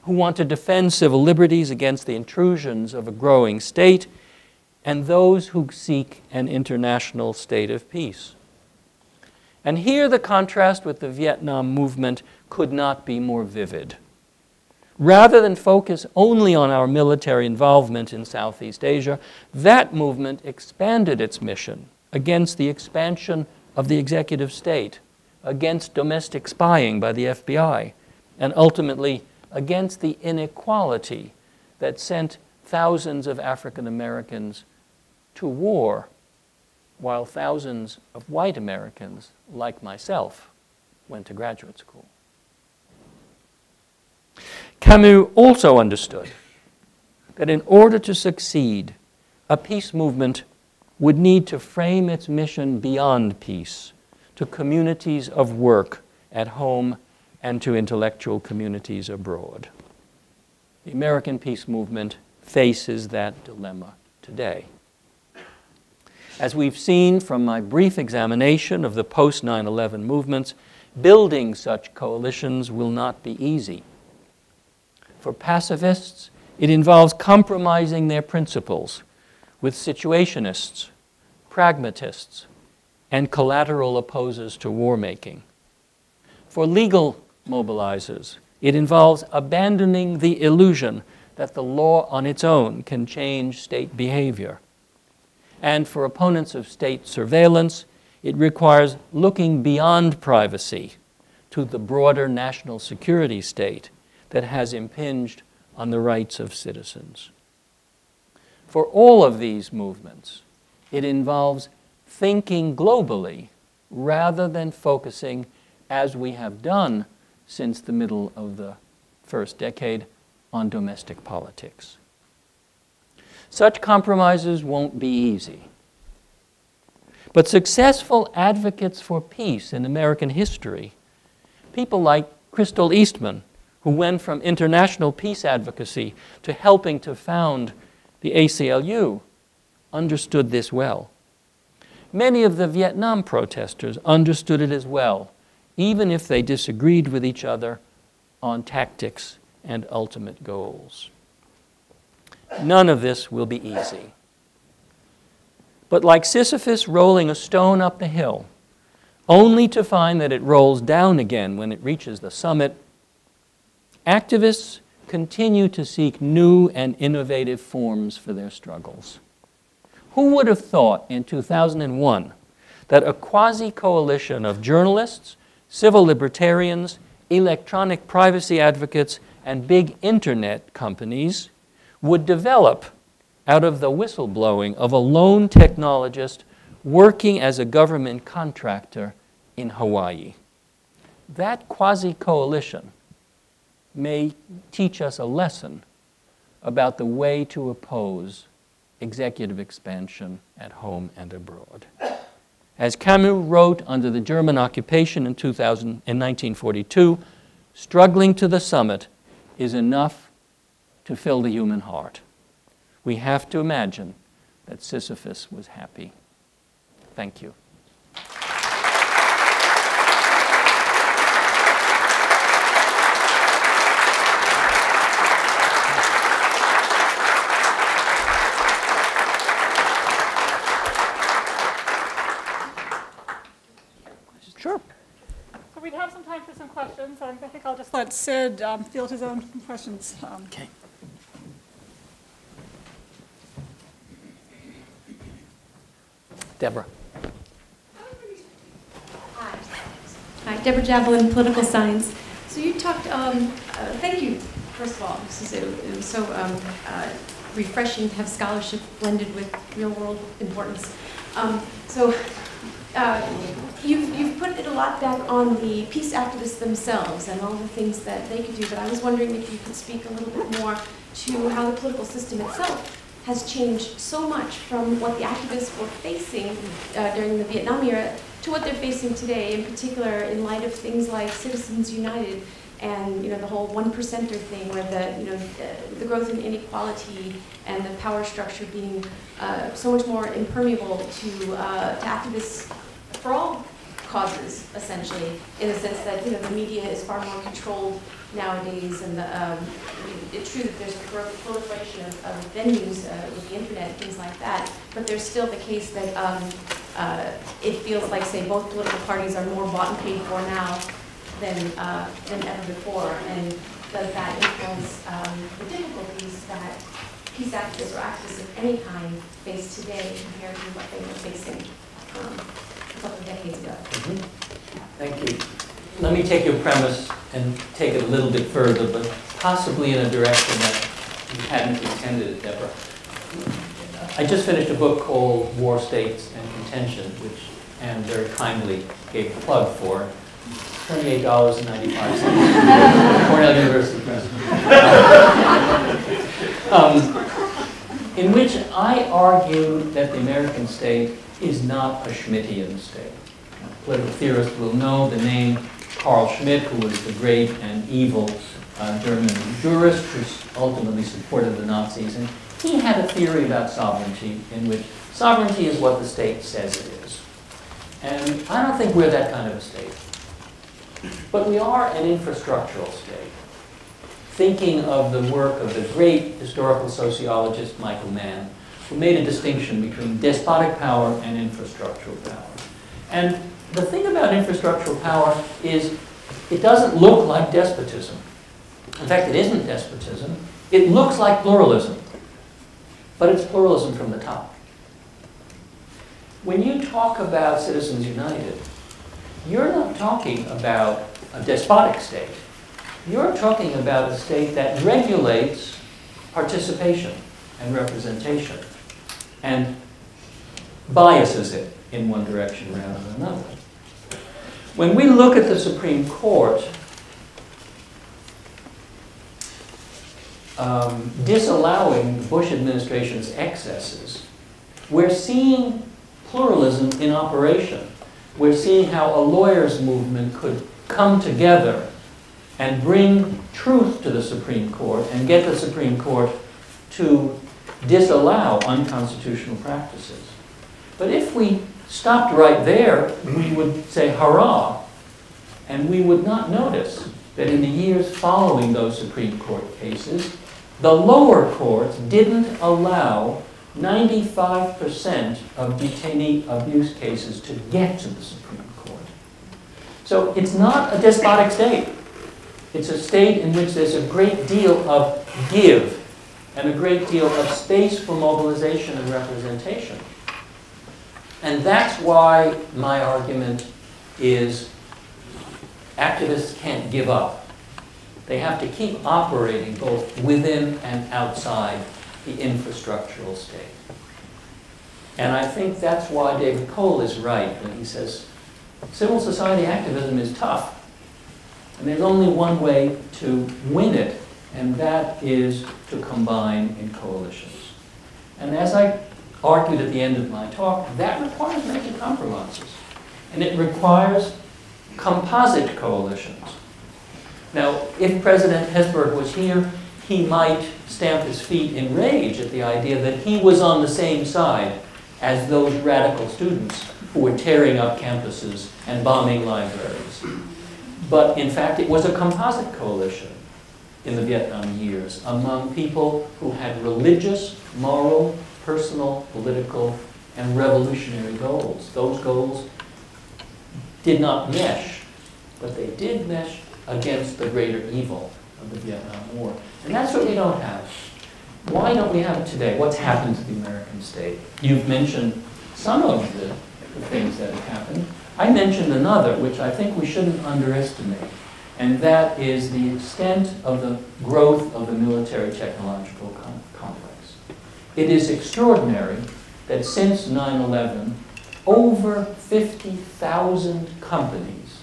who want to defend civil liberties against the intrusions of a growing state, and those who seek an international state of peace. And here the contrast with the Vietnam movement could not be more vivid. Rather than focus only on our military involvement in Southeast Asia, that movement expanded its mission against the expansion of the executive state, against domestic spying by the FBI, and ultimately against the inequality that sent thousands of African Americans to war while thousands of white Americans, like myself, went to graduate school. Camus also understood that in order to succeed, a peace movement would need to frame its mission beyond peace to communities of work at home and to intellectual communities abroad. The American peace movement faces that dilemma today. As we've seen from my brief examination of the post-9/11 movements, building such coalitions will not be easy. For pacifists, it involves compromising their principles with situationists, pragmatists, and collateral opposers to war-making. For legal mobilizers, it involves abandoning the illusion that the law on its own can change state behavior. And for opponents of state surveillance, it requires looking beyond privacy to the broader national security state that has impinged on the rights of citizens. For all of these movements, it involves thinking globally rather than focusing, as we have done since the middle of the first decade, on domestic politics. Such compromises won't be easy. But successful advocates for peace in American history, people like Crystal Eastman, who went from international peace advocacy to helping to found the ACLU, understood this well. Many of the Vietnam protesters understood it as well, even if they disagreed with each other on tactics and ultimate goals. None of this will be easy. But like Sisyphus rolling a stone up the hill, only to find that it rolls down again when it reaches the summit, activists continue to seek new and innovative forms for their struggles. Who would have thought in 2001 that a quasi-coalition of journalists, civil libertarians, electronic privacy advocates, and big internet companies would develop out of the whistleblowing of a lone technologist working as a government contractor in Hawaii? That quasi-coalition may teach us a lesson about the way to oppose executive expansion at home and abroad. As Camus wrote under the German occupation in 1942, struggling to the summit is enough to fill the human heart. We have to imagine that Sisyphus was happy. Thank you. Sure. So we'd have some time for some questions. I think I'll just let Sid field his own questions. Okay. Deborah. Hi, Deborah Javelin, Political Science. So you talked, thank you, first of all. It was so refreshing to have scholarship blended with real-world importance. You've put it a lot back on the peace activists themselves and all the things that they could do, but I was wondering if you could speak a little bit more to how the political system itself has changed so much from what the activists were facing during the Vietnam era to what they're facing today, in particular in light of things like Citizens United and the whole 1%er thing, where the growth in inequality and the power structure being so much more impermeable to activists for all causes, essentially, in the sense that the media is far more controlled nowadays, and it's true that there's a proliferation of venues with the internet and things like that, but there's still the case that it feels like, say, both political parties are more bought and paid for now than ever before, and does that influence the difficulties that peace activists or activists of any kind face today compared to what they were facing a couple of decades ago? Thank you. Let me take your premise and take it a little bit further, but possibly in a direction that you hadn't intended, Deborah. I just finished a book called War, States, and Contention, which Anne very kindly gave a plug for. $28.95. Cornell University Press. In which I argue that the American state is not a Schmittian state. Political theorists will know the name Carl Schmitt, who was the great and evil German jurist who ultimately supported the Nazis. And he had a theory about sovereignty in which sovereignty is what the state says it is. And I don't think we're that kind of a state. But we are an infrastructural state. Thinking of the work of the great historical sociologist Michael Mann, who made a distinction between despotic power and infrastructural power. And the thing about infrastructural power is it doesn't look like despotism. In fact, it isn't despotism. It looks like pluralism, but it's pluralism from the top. When you talk about Citizens United, you're not talking about a despotic state. You're talking about a state that regulates participation and representation and biases it in one direction rather than another. When we look at the Supreme Court disallowing the Bush administration's excesses, we're seeing pluralism in operation. We're seeing how a lawyers' movement could come together and bring truth to the Supreme Court and get the Supreme Court to disallow unconstitutional practices. But if we stopped right there, we would say hurrah, and we would not notice that in the years following those Supreme Court cases, the lower courts didn't allow 95% of detainee abuse cases to get to the Supreme Court. So it's not a despotic state. It's a state in which there's a great deal of give and a great deal of space for mobilization and representation. And that's why my argument is activists can't give up. They have to keep operating both within and outside the infrastructural state. And I think that's why David Cole is right when he says civil society activism is tough. And there's only one way to win it, and that is to combine in coalitions. And as I argued at the end of my talk, that requires making compromises. And it requires composite coalitions. Now, if President Hesburgh was here, he might stamp his feet in rage at the idea that he was on the same side as those radical students who were tearing up campuses and bombing libraries. But in fact, it was a composite coalition in the Vietnam years among people who had religious, moral, personal, political, and revolutionary goals. Those goals did not mesh, but they did mesh against the greater evil of the Vietnam War. And that's what we don't have. Why don't we have it today? What's happened to the American state? You've mentioned some of the things that have happened. I mentioned another, which I think we shouldn't underestimate, and that is the extent of the growth of the military technological complex. It is extraordinary that since 9/11, over 50,000 companies,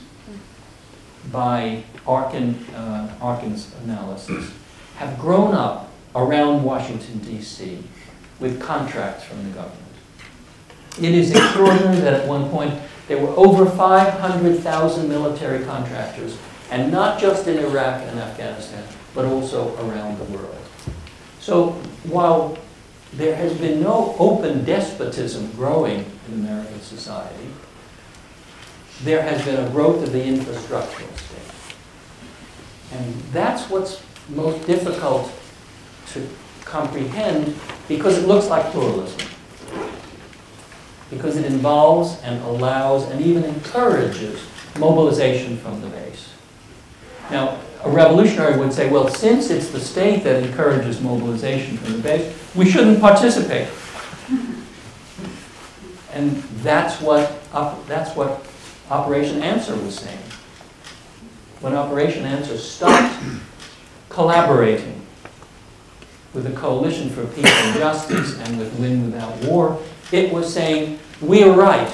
by Arkin's analysis, have grown up around Washington, D.C. with contracts from the government. It is extraordinary that at one point there were over 500,000 military contractors, and not just in Iraq and Afghanistan, but also around the world. So while there has been no open despotism growing in American society, there has been a growth of the infrastructural state. And that's what's most difficult to comprehend, because it looks like pluralism. Because it involves and allows and even encourages mobilization from the base. Now, a revolutionary would say, well, since it's the state that encourages mobilization from the base, we shouldn't participate. And that's what Operation Answer was saying. When Operation Answer stopped collaborating with the Coalition for Peace and Justice and with Win Without War, it was saying, we are right,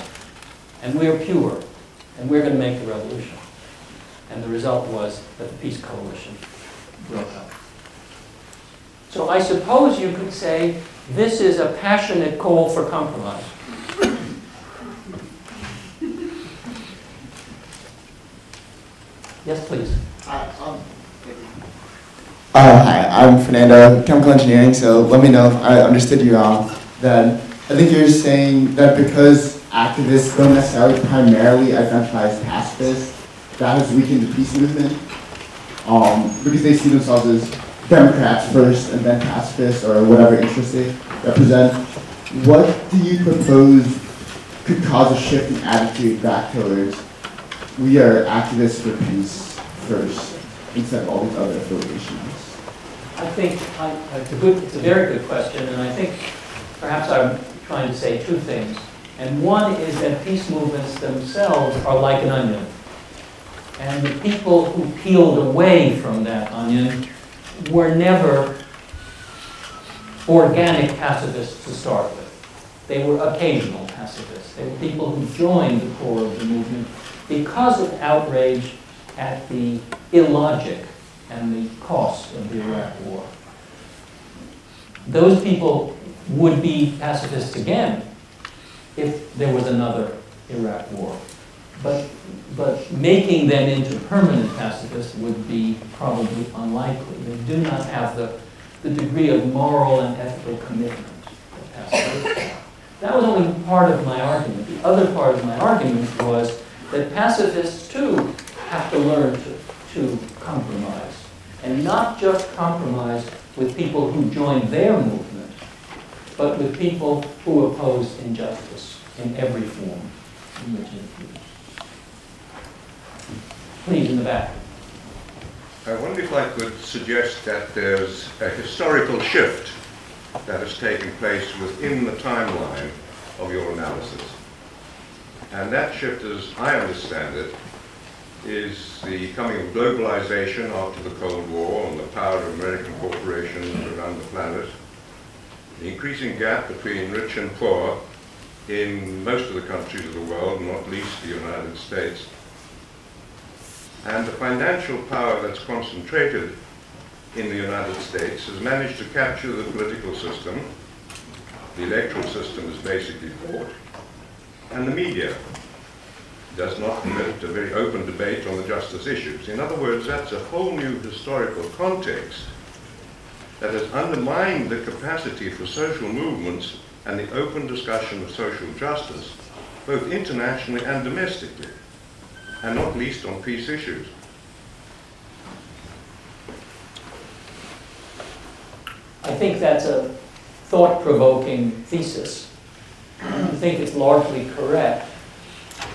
and we are pure, and we're going to make the revolution. And the result was that the Peace Coalition broke up. So I suppose you could say this is a passionate call for compromise. Yes, please. Hi, I'm Fernando, chemical engineering, so let me know if I understood you wrong. Then I think you're saying that because activists don't necessarily primarily identify as pacifists, that has weakened the peace movement, because they see themselves as Democrats first and then pacifists or whatever interest they represent. What do you propose could cause a shift in attitude back towards we are activists for peace first instead of all these other affiliations? I think it's a very good question, and I think perhaps I'm trying to say two things. And one is that peace movements themselves are like an onion. And the people who peeled away from that onion were never organic pacifists to start with. They were occasional pacifists. They were people who joined the core of the movement because of outrage at the illogic and the cost of the Iraq War. Those people would be pacifists again if there was another Iraq War. But making them into permanent pacifists would be probably unlikely. They do not have the degree of moral and ethical commitment that pacifists have. That was only part of my argument. The other part of my argument was that pacifists, too, have to learn to compromise. And not just compromise with people who join their movement, but with people who oppose injustice in every form in which it appears. Please, in the back. I wonder if I could suggest that there's a historical shift that has taken place within the timeline of your analysis. And that shift, as I understand it, is the coming of globalization after the Cold War and the power of American corporations around the planet, the increasing gap between rich and poor in most of the countries of the world, not least the United States, and the financial power that's concentrated in the United States has managed to capture the political system. The electoral system is basically bought, and the media does not permit a very open debate on the justice issues. In other words, that's a whole new historical context that has undermined the capacity for social movements and the open discussion of social justice, both internationally and domestically, and not least on peace issues. I think that's a thought-provoking thesis. I think it's largely correct.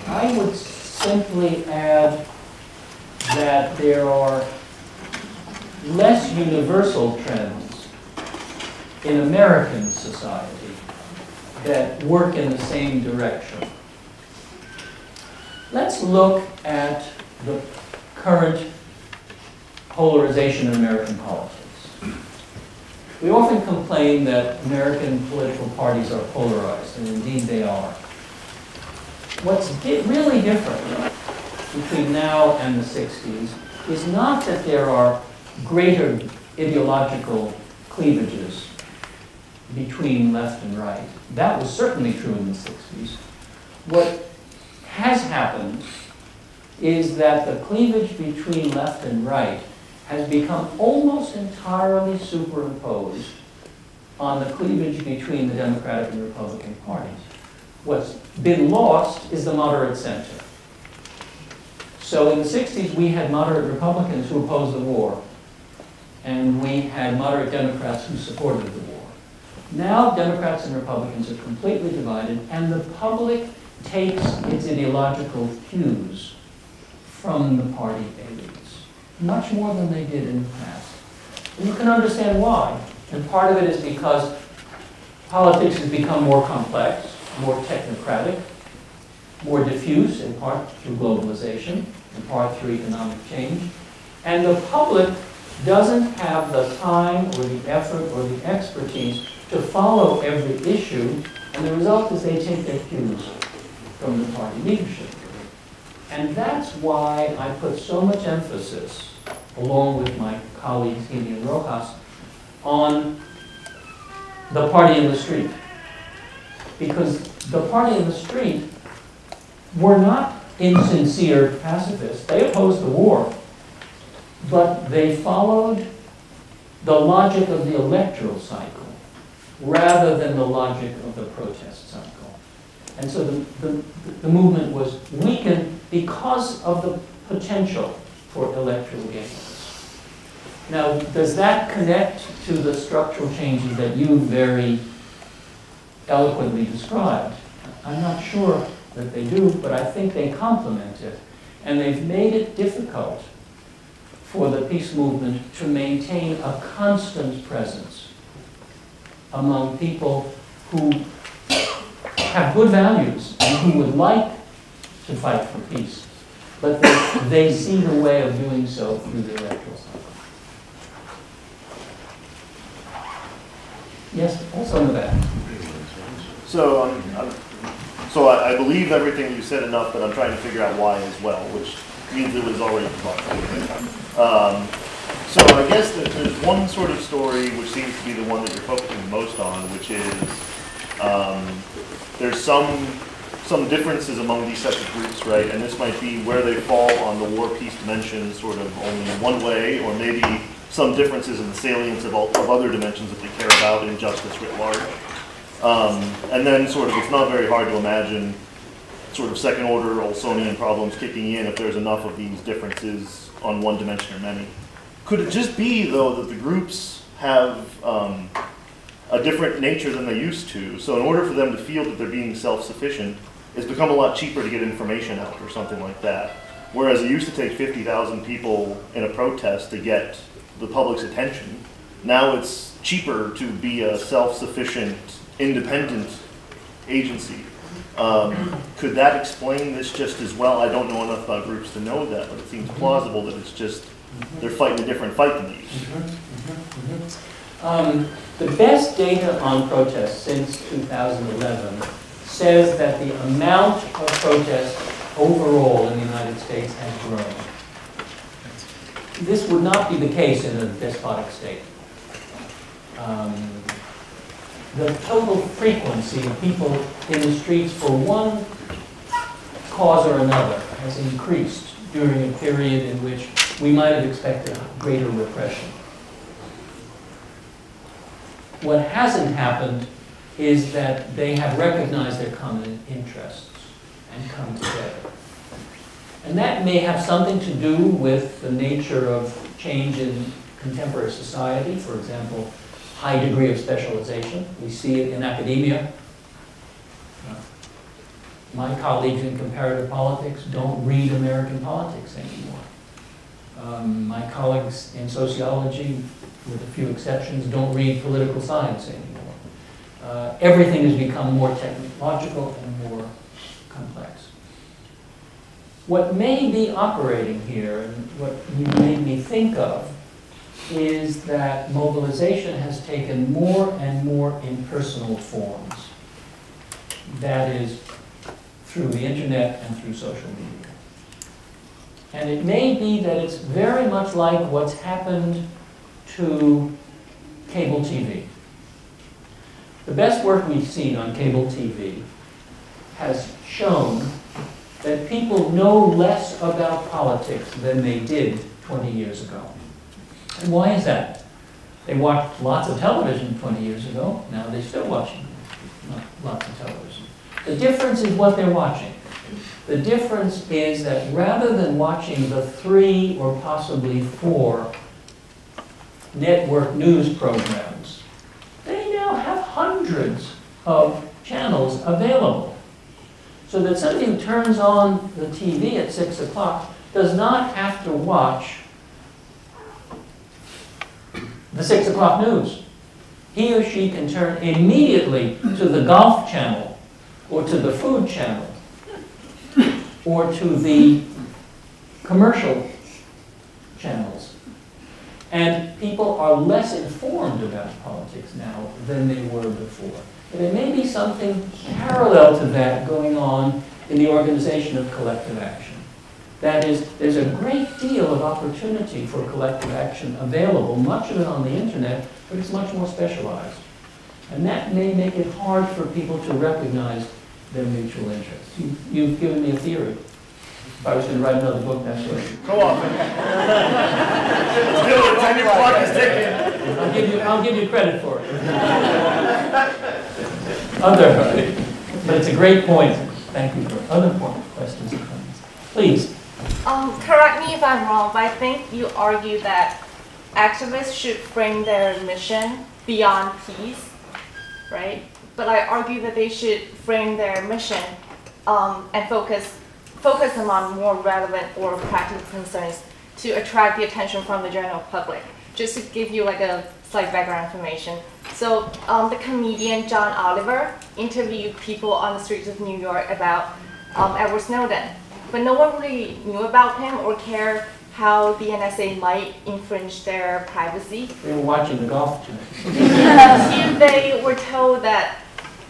I would simply add that there are less universal trends in American society that work in the same direction. Let's look at the current polarization in American politics. We often complain that American political parties are polarized, and indeed they are. What's really different between now and the 60s is not that there are greater ideological cleavages between left and right. That was certainly true in the 60s. What has happened is that the cleavage between left and right has become almost entirely superimposed on the cleavage between the Democratic and Republican parties. What's been lost is the moderate center. So in the 60s, we had moderate Republicans who opposed the war, and we had moderate Democrats who supported the war. Now Democrats and Republicans are completely divided, and the public takes its ideological cues from the party elites, much more than they did in the past. And you can understand why. And part of it is because politics has become more complex, more technocratic, more diffuse, in part through globalization, in part through economic change. And the public doesn't have the time or the effort or the expertise to follow every issue, and the result is they take their cues from the party leadership. And that's why I put so much emphasis, along with my colleagues Healy and Rojas, on the party in the street. Because the party in the street were not insincere pacifists. They opposed the war, but they followed the logic of the electoral cycle rather than the logic of the protest cycle. And so the movement was weakened because of the potential for electoral gains. Now, does that connect to the structural changes that you very eloquently described? I'm not sure that they do, but I think they complement it. And they've made it difficult for the peace movement to maintain a constant presence among people who have good values and who would like to fight for peace, but they see the way of doing so through the electoral cycle. Yes, also in the back. So I believe everything you said enough, but I'm trying to figure out why as well, which means it was already thought. So I guess that there's one sort of story which seems to be the one that you're focusing the most on, which is there's some differences among these sets of groups, right? And this might be where they fall on the war-peace dimension sort of only in one way, or maybe some differences in the salience of other dimensions that they care about in justice writ large. And then sort of it's not very hard to imagine sort of second-order Olsonian problems kicking in if there's enough of these differences on one dimension or many. Could it just be, though, that the groups have a different nature than they used to? So in order for them to feel that they're being self-sufficient, it's become a lot cheaper to get information out or something like that. Whereas it used to take 50,000 people in a protest to get the public's attention, now it's cheaper to be a self-sufficient, independent agency. Could that explain this just as well? I don't know enough about groups to know that, but it seems plausible that it's just they're fighting a different fight than they used to. The best data on protests since 2011 says that the amount of protests overall in the United States has grown. This would not be the case in a despotic state. The total frequency of people in the streets for one cause or another has increased during a period in which we might have expected greater repression. What hasn't happened is that they have recognized their common interests and come together. And that may have something to do with the nature of change in contemporary society. For example, high degree of specialization. We see it in academia. My colleagues in comparative politics don't read American politics anymore. My colleagues in sociology, with a few exceptions, don't read political science anymore. Everything has become more technological and more complex. What may be operating here, and what you made me think of, is that mobilization has taken more and more impersonal forms. That is, through the internet and through social media. And it may be that it's very much like what's happened to cable TV. The best work we've seen on cable TV has shown that people know less about politics than they did 20 years ago. And why is that? They watched lots of television 20 years ago. Now they're still watching lots of television. The difference is what they're watching. The difference is that rather than watching the 3 or possibly 4 network news programs, they now have hundreds of channels available. So that somebody who turns on the TV at 6 o'clock does not have to watch the 6 o'clock news. He or she can turn immediately to the golf channel, or to the food channel, or to the commercial channels. And people are less informed about politics now than they were before. And there may be something parallel to that going on in the organization of collective action. That is, there's a great deal of opportunity for collective action available, much of it on the internet, but it's much more specialized. And that may make it hard for people to recognize their mutual interests. You've given me a theory. If I was going to write another book, that's what Go on. Let's do it. 10-year clock is ticking. I'll give you credit for it. But it's a great point. Thank you for other questions and comments. Please. Correct me if I'm wrong, but I think you argue that activists should frame their mission beyond peace, right? But I argue that they should frame their mission and focus them on more relevant or practical concerns to attract the attention from the general public. Just to give you like a slight background information. So the comedian John Oliver interviewed people on the streets of New York about Edward Snowden. But no one really knew about him or cared how the NSA might infringe their privacy. They were watching the golf channel. They were told that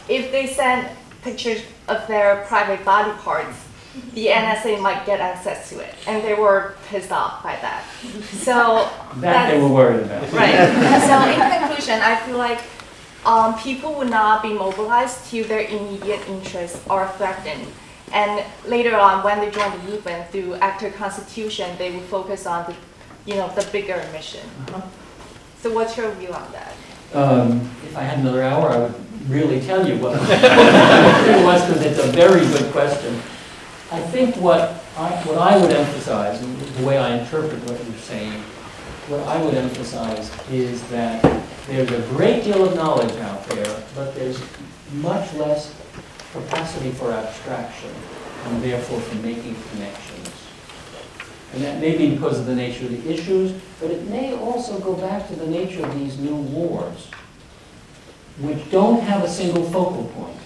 if they sent pictures of their private body parts, the NSA might get access to it. And they were pissed off by that. So that they were worried about. Right. So in conclusion, I feel like people would not be mobilized till their immediate interests are threatened. And later on, when they join the movement through active constitution, they will focus on the bigger mission. So what's your view on that? If I had another hour, I would really tell you what it was, because it's a very good question. I think what I would emphasize, and the way I interpret what you're saying, what I would emphasize is that there's a great deal of knowledge out there, but there's much less capacity for abstraction, and therefore for making connections. And that may be because of the nature of the issues, but it may also go back to the nature of these new wars, which don't have a single focal point.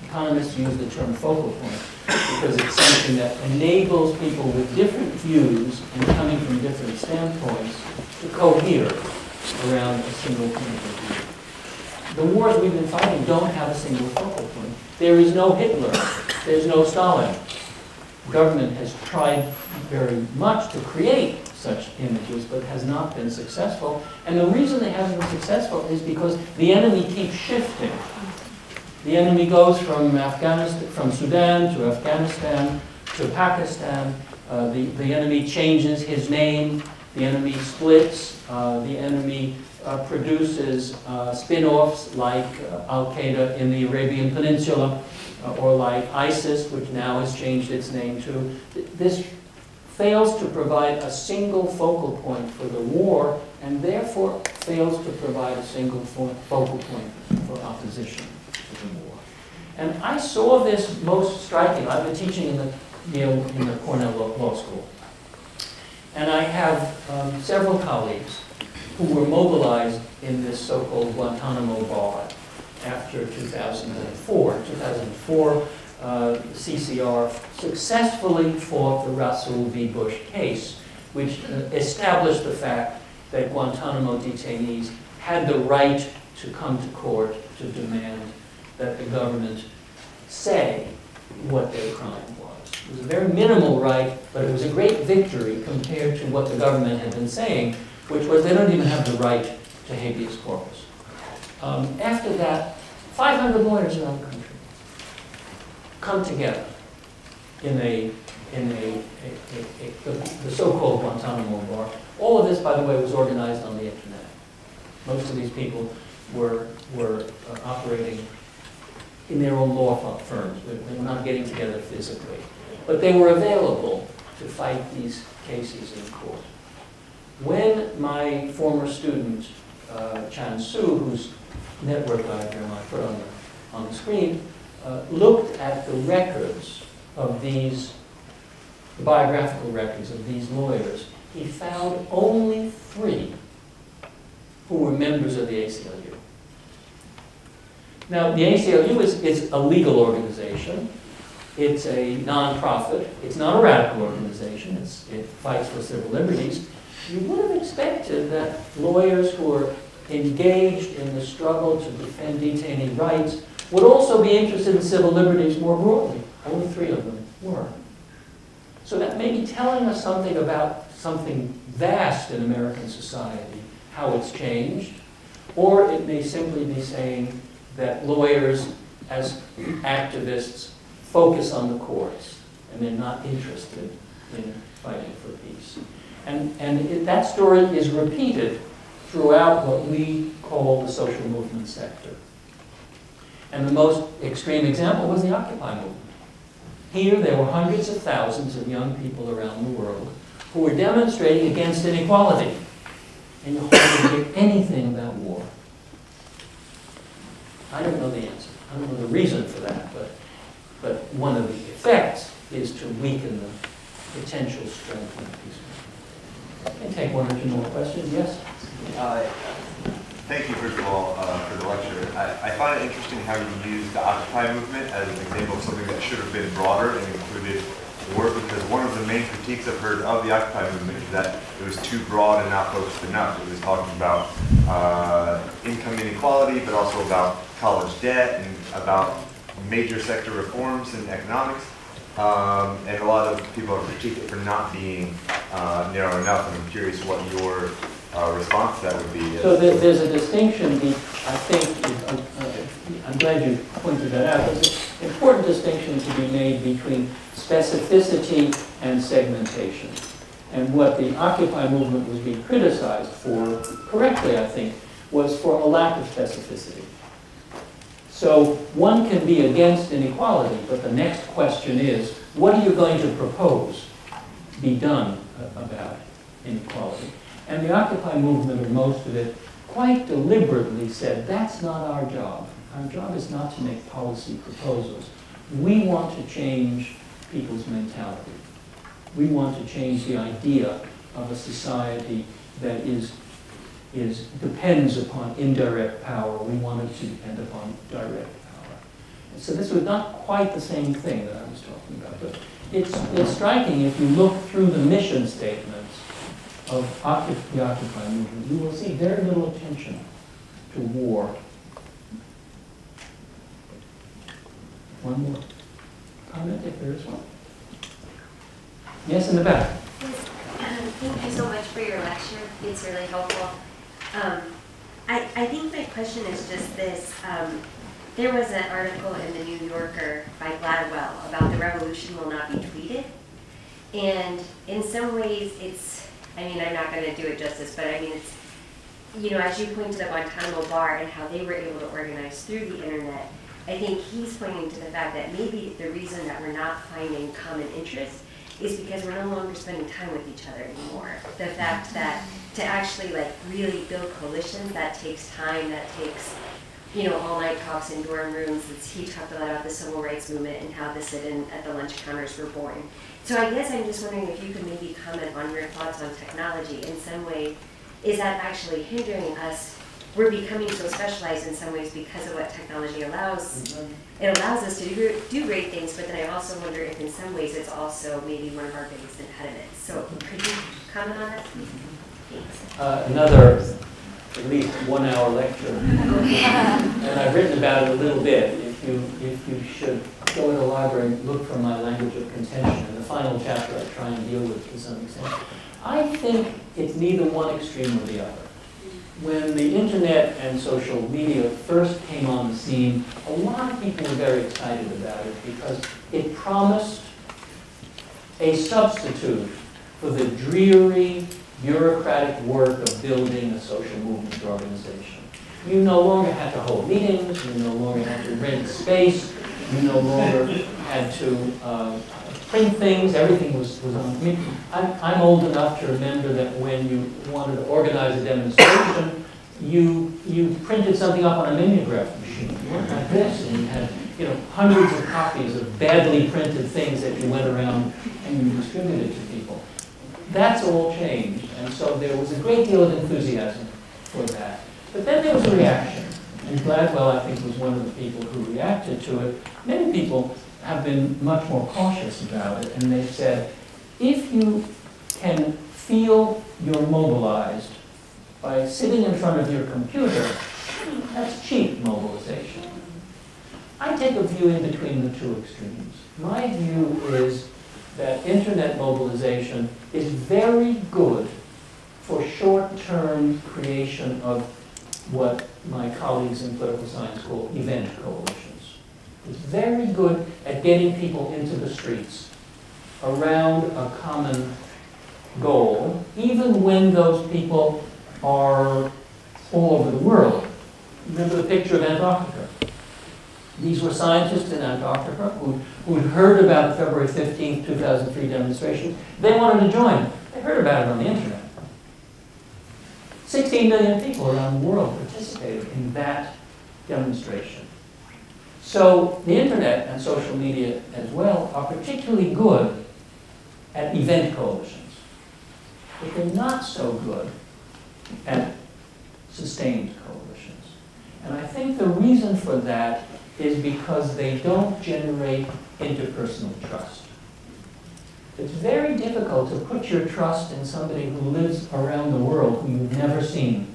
Economists use the term focal point because it's something that enables people with different views and coming from different standpoints to cohere around a single point of view. The wars we've been fighting don't have a single focal point. There is no Hitler. There's no Stalin. Government has tried very much to create such images, but has not been successful. And the reason they haven't been successful is because the enemy keeps shifting. The enemy goes from Sudan to Afghanistan to Pakistan. The enemy changes his name The enemy splits. The enemy produces spin-offs like Al-Qaeda in the Arabian Peninsula, or like ISIS, which now has changed its name to. This fails to provide a single focal point for the war, and therefore fails to provide a single focal point for opposition to the war. And I saw this most striking. I've been teaching in the Cornell Law School. And I have several colleagues who were mobilized in this so-called Guantanamo bar after 2004. 2004, CCR successfully fought the Rasool v. Bush case, which established the fact that Guantanamo detainees had the right to come to court to demand that the government say what their crime was. It was a very minimal right, but it was a great victory compared to what the government had been saying, which was they don't even have the right to habeas corpus. After that, 500 lawyers around the country come together in the so-called Guantanamo bar. All of this, by the way, was organized on the internet. Most of these people were operating in their own law firms. They were not getting together physically. But they were available to fight these cases in court. When my former student, Chan Su, whose network diagram I put on the screen, looked at the records of the biographical records of these lawyers, he found only 3 who were members of the ACLU. Now, the ACLU is a legal organization. It's a non-profit. It's not a radical organization. It fights for civil liberties. You would have expected that lawyers who are engaged in the struggle to defend detainee rights would also be interested in civil liberties more broadly. Only 3 of them were. So that may be telling us something about something vast in American society, how it's changed, or it may simply be saying that lawyers, as activists, focus on the courts, and they're not interested in fighting for peace. And that story is repeated throughout what we call the social movement sector. And the most extreme example was the Occupy movement. Here, there were hundreds of thousands of young people around the world who were demonstrating against inequality. And you hardly hear anything about war. I don't know the answer. I don't know the reason for that, but one of the effects is to weaken the potential strength of peace movement. I can take 1 or 2 more questions. Yes? Thank you, first of all, for the lecture. I find it interesting how you use the Occupy movement as an example of something that should have been broader and included war, because one of the main critiques I've heard of the Occupy movement is that it was too broad and not focused enough. It was talking about income inequality, but also about college debt and about major sector reforms in economics. And a lot of people are critiqued it for not being narrow enough, and I'm curious what your response to that would be. So there's a distinction, I think, I'm glad you pointed that out. There's an important distinction to be made between specificity and segmentation. And what the Occupy movement was being criticized for, correctly I think, was for a lack of specificity. So one can be against inequality, but the next question is, what are you going to propose be done about inequality? And the Occupy movement, or most of it, quite deliberately said, that's not our job. Our job is not to make policy proposals. We want to change people's mentality. We want to change the idea of a society that depends upon indirect power. We want it to depend upon direct power. And so this was not quite the same thing that I was talking about, but it's striking if you look through the mission statements of the Occupy movement, you will see very little attention to war. One more comment, if there is one. Yes, in the back. Thank you so much for your lecture. It's really helpful. I think my question is just this. There was an article in the New Yorker by Gladwell about the revolution will not be tweeted. And in some ways, it's I mean, I'm not going to do it justice, but I mean, it's, you know, as you point to the Guantanamo bar and how they were able to organize through the internet, I think he's pointing to the fact that maybe the reason that we're not finding common interest is because we're no longer spending time with each other anymore. The fact that to actually like really build coalitions, that takes time, that takes, you know, all-night talks in dorm rooms. He talked a lot about the civil rights movement and how the sit-in at the lunch counters were born. So I guess I'm just wondering if you could maybe comment on your thoughts on technology. In some way, is that actually hindering us? We're becoming so specialized in some ways because of what technology allows. It allows us to do great things, but then I also wonder if in some ways it's also maybe one of our biggest impediments. So could you comment on that, please? Thanks. Another at least 1 hour lecture. And I've written about it a little bit. If you should go in the library and look for my language of contention, in the final chapter I try and deal with to some extent. I think it's neither one extreme or the other. When the internet and social media first came on the scene, a lot of people were very excited about it because it promised a substitute for the dreary, bureaucratic work of building a social movement organization. You no longer had to hold meetings, you no longer had to rent space, you no longer had to print things, everything was on. I mean, I'm old enough to remember that when you wanted to organize a demonstration, you printed something up on a mimeograph machine. You went like this, and you had hundreds of copies of badly printed things that you went around and you distributed to people. That's all changed, and so there was a great deal of enthusiasm for that. But then there was a reaction, and Gladwell, I think, was one of the people who reacted to it. Many people have been much more cautious about it, and they've said, if you can feel you're mobilized by sitting in front of your computer, that's cheap mobilization. I take a view in between the two extremes. My view is that internet mobilization is very good for short-term creation of what my colleagues in political science call event coalitions. It's very good at getting people into the streets around a common goal, even when those people are all over the world. Remember the picture of Antarctica? These were scientists in Antarctica who'd heard about the February 15th, 2003 demonstration. They wanted to join. They heard about it on the internet. 16 million people around the world participated in that demonstration. So the internet and social media as well are particularly good at event coalitions, but they're not so good at sustained coalitions. And I think the reason for that is because they don't generate interpersonal trust. It's very difficult to put your trust in somebody who lives around the world who you've never seen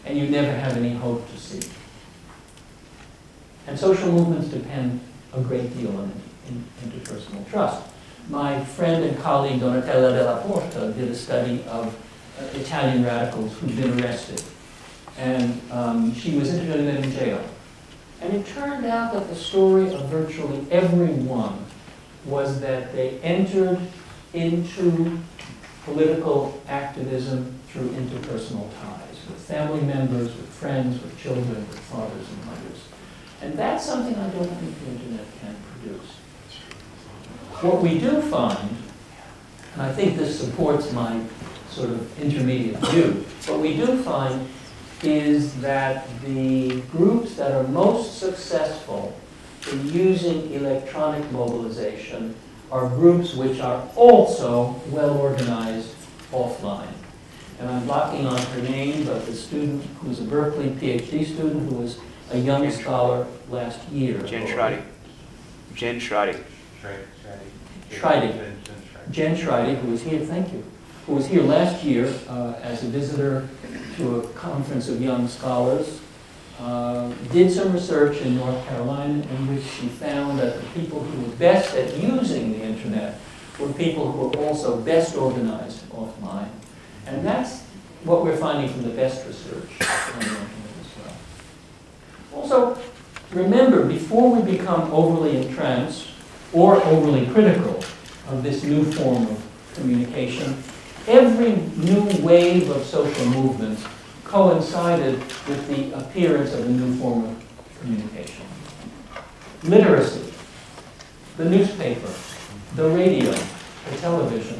and you never have any hope to see. And social movements depend a great deal on interpersonal trust. My friend and colleague Donatella Della Porta did a study of Italian radicals who'd been arrested. And she was interviewing them in jail. And it turned out that the story of virtually everyone was that they entered into political activism through interpersonal ties, with family members, with friends, with children, with fathers and mothers. And that's something I don't think the internet can produce. What we do find, and I think this supports my sort of intermediate view, what we do find is that the groups that are most successful in using electronic mobilization are groups which are also well organized offline. And I'm blocking on her name, but the student who was a Berkeley PhD student who was a young scholar last year. Jen Schreidy. Jen Schreidy. Jen Schreidy, who was here, thank you, who was here last year as a visitor to a conference of young scholars, did some research in North Carolina in which she found that the people who were best at using the internet were people who were also best organized offline. And that's what we're finding from the best research on the internet as well. Also, remember, before we become overly entranced or overly critical of this new form of communication, Every new wave of social movements coincided with the appearance of a new form of communication. Literacy, the newspaper, the radio, the television,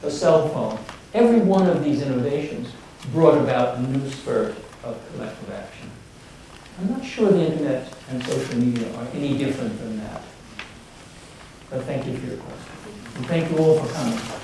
the cell phone, every one of these innovations brought about a new spurt of collective action. I'm not sure the internet and social media are any different than that. But thank you for your question. And thank you all for coming.